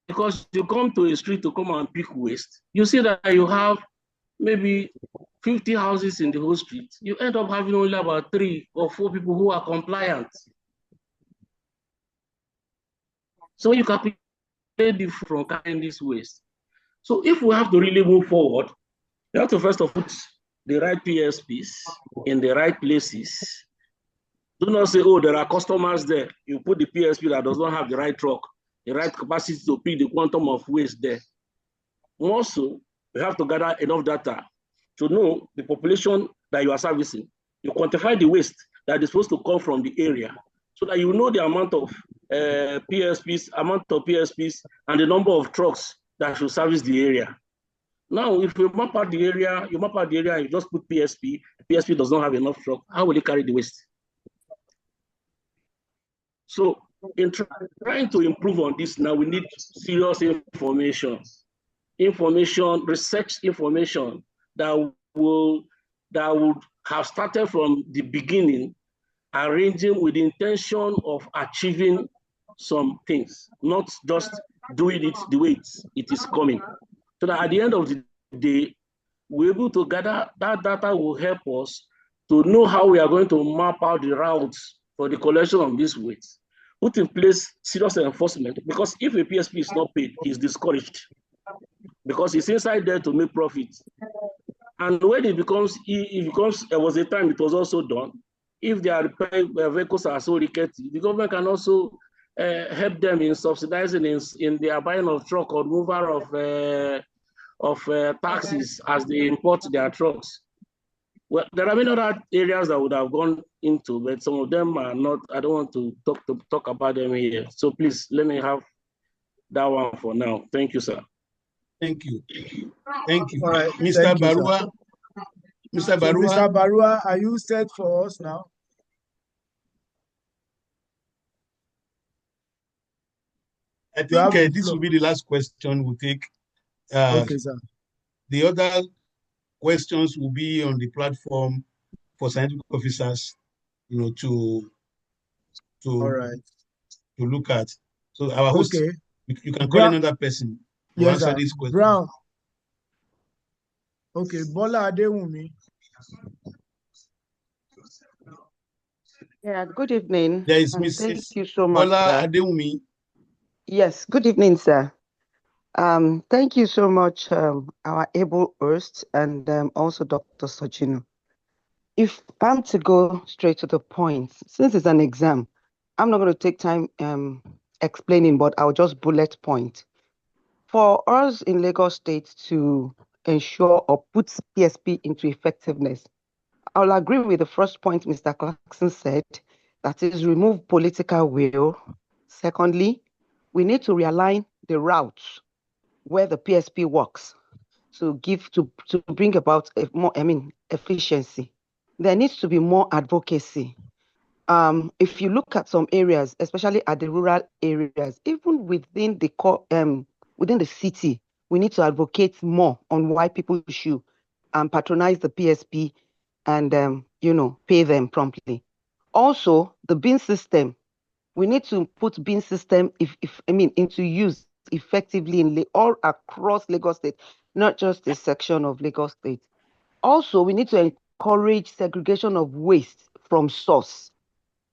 [SPEAKER 6] because you come to a street to come and pick waste. You see that you have maybe 50 houses in the whole street. You end up having only about 3 or 4 people who are compliant. So you calculate the from carrying this waste. So if we have to really move forward, you have to first of all put the right PSPs in the right places. Do not say, oh, there are customers there. You put the PSP that does not have the right truck, the right capacity to pick the quantum of waste there. Also, you have to gather enough data to know the population that you are servicing. You quantify the waste that is supposed to come from the area so that you know the amount of PSPs, and the number of trucks that should service the area. Now, if you map out the area, and you just put PSP, PSP does not have enough truck, how will it carry the waste? So in trying to improve on this now, we need serious information, research information that would have started from the beginning, arranging with the intention of achieving some things, not just doing it the way it is coming. So that at the end of the day, we're able to gather that data will help us to know how we are going to map out the routes for the collection of this waste. Put in place serious enforcement, because if a PSP is not paid, he's discouraged because he's inside there to make profit. And when it becomes, there was a time it was also done. If their vehicles are so rickety, the government can also help them in subsidizing in their buying of truck or removal of taxes as they import their trucks. Well, there are many other areas that would have gone into, but some of them are not. I don't want to talk about them here. So please let me have that one for now. Thank you, sir.
[SPEAKER 2] Thank you. Thank you.
[SPEAKER 1] All right.
[SPEAKER 2] Mr.
[SPEAKER 1] Thank you,
[SPEAKER 2] Barua.
[SPEAKER 1] sir.
[SPEAKER 2] Mr.
[SPEAKER 1] So,
[SPEAKER 2] Barua.
[SPEAKER 1] Mr. Barua, are you set for us now?
[SPEAKER 2] I think this will be the last question we'll take.
[SPEAKER 1] Okay, sir.
[SPEAKER 2] The other questions will be on the platform for scientific officers, to
[SPEAKER 1] All right.
[SPEAKER 2] to look at. So our host,
[SPEAKER 1] Okay.
[SPEAKER 2] you can call another person to
[SPEAKER 1] Yes,
[SPEAKER 2] answer
[SPEAKER 1] sir.
[SPEAKER 2] this question.
[SPEAKER 1] Brown. Okay, Bola Adewumi.
[SPEAKER 16] Yeah, good evening.
[SPEAKER 2] There is
[SPEAKER 16] and
[SPEAKER 2] Mrs.
[SPEAKER 16] Thank you so much,
[SPEAKER 2] Bola
[SPEAKER 16] sir.
[SPEAKER 2] Adewumi.
[SPEAKER 16] Yes, good evening, sir. Thank you so much, our able host, and also Dr. Sojino. If I'm to go straight to the point, since it's an exam, I'm not going to take time explaining, but I'll just bullet point. For us in Lagos State to ensure or put PSP into effectiveness, I'll agree with the first point Mr. Clarkson said, that is remove political will. Secondly, we need to realign the routes where the PSP works to bring about more, efficiency. There needs to be more advocacy. If you look at some areas, especially at the rural areas, even within the city, we need to advocate more on why people should patronize the PSP and pay them promptly. Also, the bin system. We need to put bin system into use effectively all across Lagos State, not just a section of Lagos State. Also, we need to encourage segregation of waste from source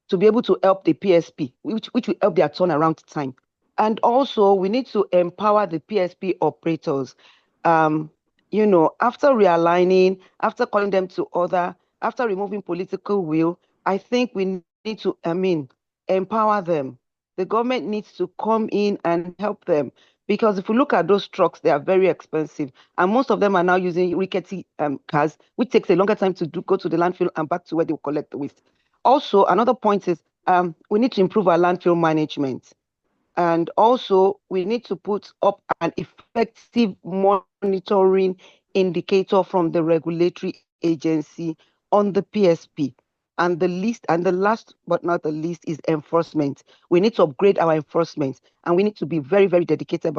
[SPEAKER 16] to be able to help the PSP, which will help their turnaround time. And also, we need to empower the PSP operators. After realigning, after calling them to order, after removing political will, I think we need to, empower them. The government needs to come in and help them, because if we look at those trucks, they are very expensive, and most of them are now using rickety cars, which takes a longer time to go to the landfill and back to where they will collect the waste. Also, another point is we need to improve our landfill management. And also, we need to put up an effective monitoring indicator from the regulatory agency on the PSP. And the last but not the least is enforcement. We need to upgrade our enforcement, and we need to be very, very dedicated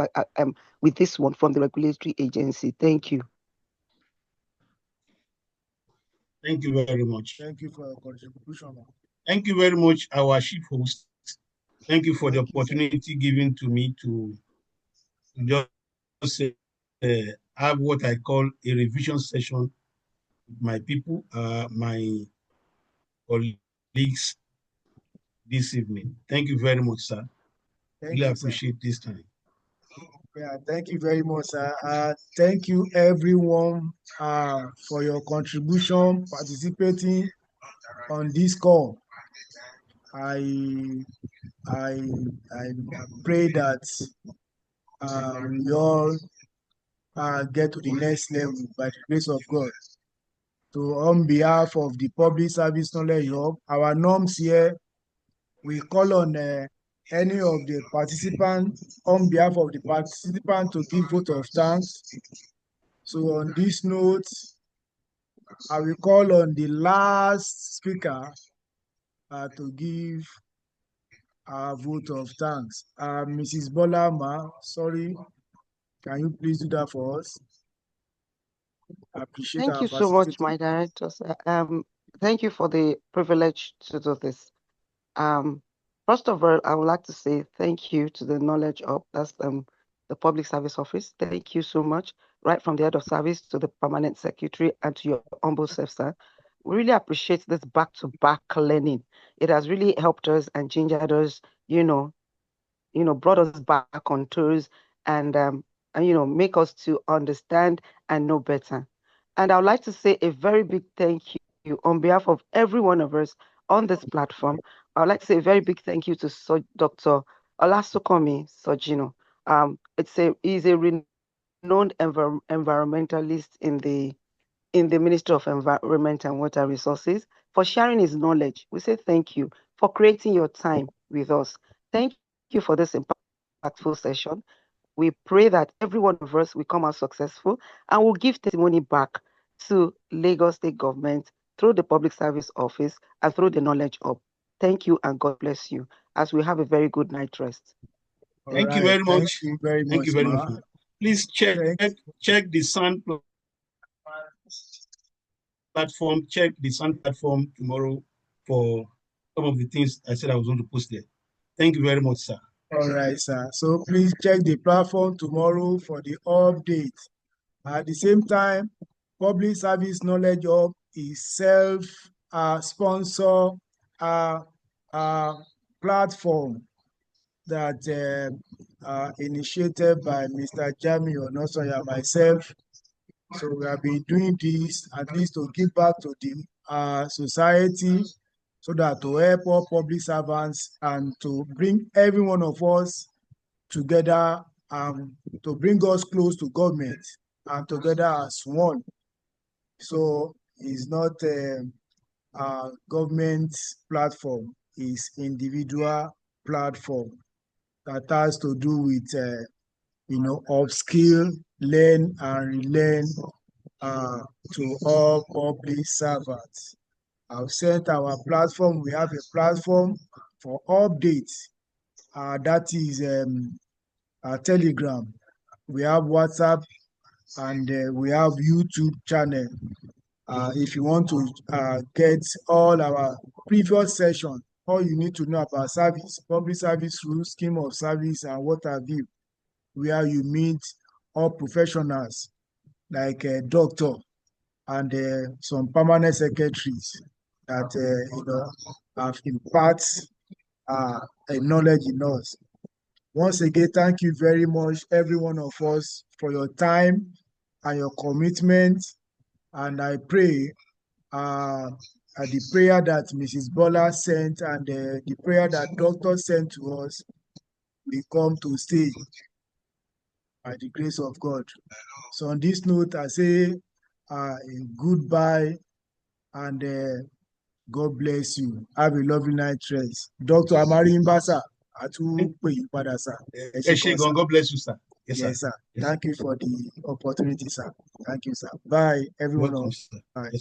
[SPEAKER 16] with this one from the regulatory agency. Thank you.
[SPEAKER 2] Thank you very much.
[SPEAKER 1] Thank you for your contribution.
[SPEAKER 2] Thank you very much, our chief host. Thank you for the opportunity given to me to just have what I call a revision session with my people, my colleagues this evening. Thank you very much, sir. Really appreciate this time.
[SPEAKER 1] Yeah, thank you very much, sir. Thank you, everyone, for your contribution, participating on this call. I pray that we all get to the next level by the grace of God. So, on behalf of the Public Service Knowledge Hub, our norms here, we call on any of the participants, on behalf of the participant, to give vote of thanks. So on this note, I will call on the last speaker to give a vote of thanks. Mrs. Bola Ma, sorry, can you please do that for us? I appreciate
[SPEAKER 16] Thank
[SPEAKER 1] our
[SPEAKER 16] you so much,
[SPEAKER 1] facilitator.
[SPEAKER 16] my directors. Thank you for the privilege to do this. First of all, I would like to say thank you to the Knowledge Hub, that's the Public Service Office. Thank you so much, right from the head of service to the permanent secretary and to your humble self, sir. We really appreciate this back-to-back learning. It has really helped us and gingered us, brought us back on tours and make us to understand and know better. And I would like to say a very big thank you on behalf of every one of us on this platform. I would like to say a very big thank you to Dr. Olasokomi Sojino. He's a renowned environmentalist in the Ministry of Environment and Water Resources for sharing his knowledge. We say thank you for creating your time with us. Thank you for this impactful session. We pray that every one of us will come out successful and will give testimony back to Lagos State Government through the Public Service Office and through the Knowledge Hub. Thank you and God bless you as we have a very good night rest.
[SPEAKER 2] Thank you very much.
[SPEAKER 1] Thank you very much.
[SPEAKER 2] Thank you very much. Please check the Sun platform. Check the Sun platform tomorrow for some of the things I said I was going to post there. Thank you very much, sir.
[SPEAKER 1] All right, sir. So please check the platform tomorrow for the update. At the same time, Public Service Knowledge Hub is self-sponsor platform that initiated by Mr. Jami Onosanya, myself. So we have been doing this at least to give back to the society, so that to help all public servants and to bring every one of us together, to bring us close to government and together as one. So it's not a government platform, it's individual platform that has to do with upskill, learn and relearn to all public servants. I've sent our platform. We have a platform for updates. That is Telegram. We have WhatsApp, and we have YouTube channel. If you want to get all our previous sessions, all you need to know about service, public service rules, scheme of service, and what have you, where you meet all professionals like a doctor and some permanent secretaries that have imparted a knowledge in us. Once again, thank you very much, every one of us, for your time and your commitment. And I pray the prayer that Mrs. Bola sent and the prayer that doctor sent to us will come to stay by the grace of God. So on this note, I say goodbye and God bless you. Have a lovely night rest. Dr. Amari Mbasa,
[SPEAKER 2] God bless you, sir.
[SPEAKER 1] Yes, sir. Thank you for the opportunity, sir. Thank you, sir. Bye, everyone.
[SPEAKER 2] Welcome, sir.
[SPEAKER 1] Bye.
[SPEAKER 2] Yes.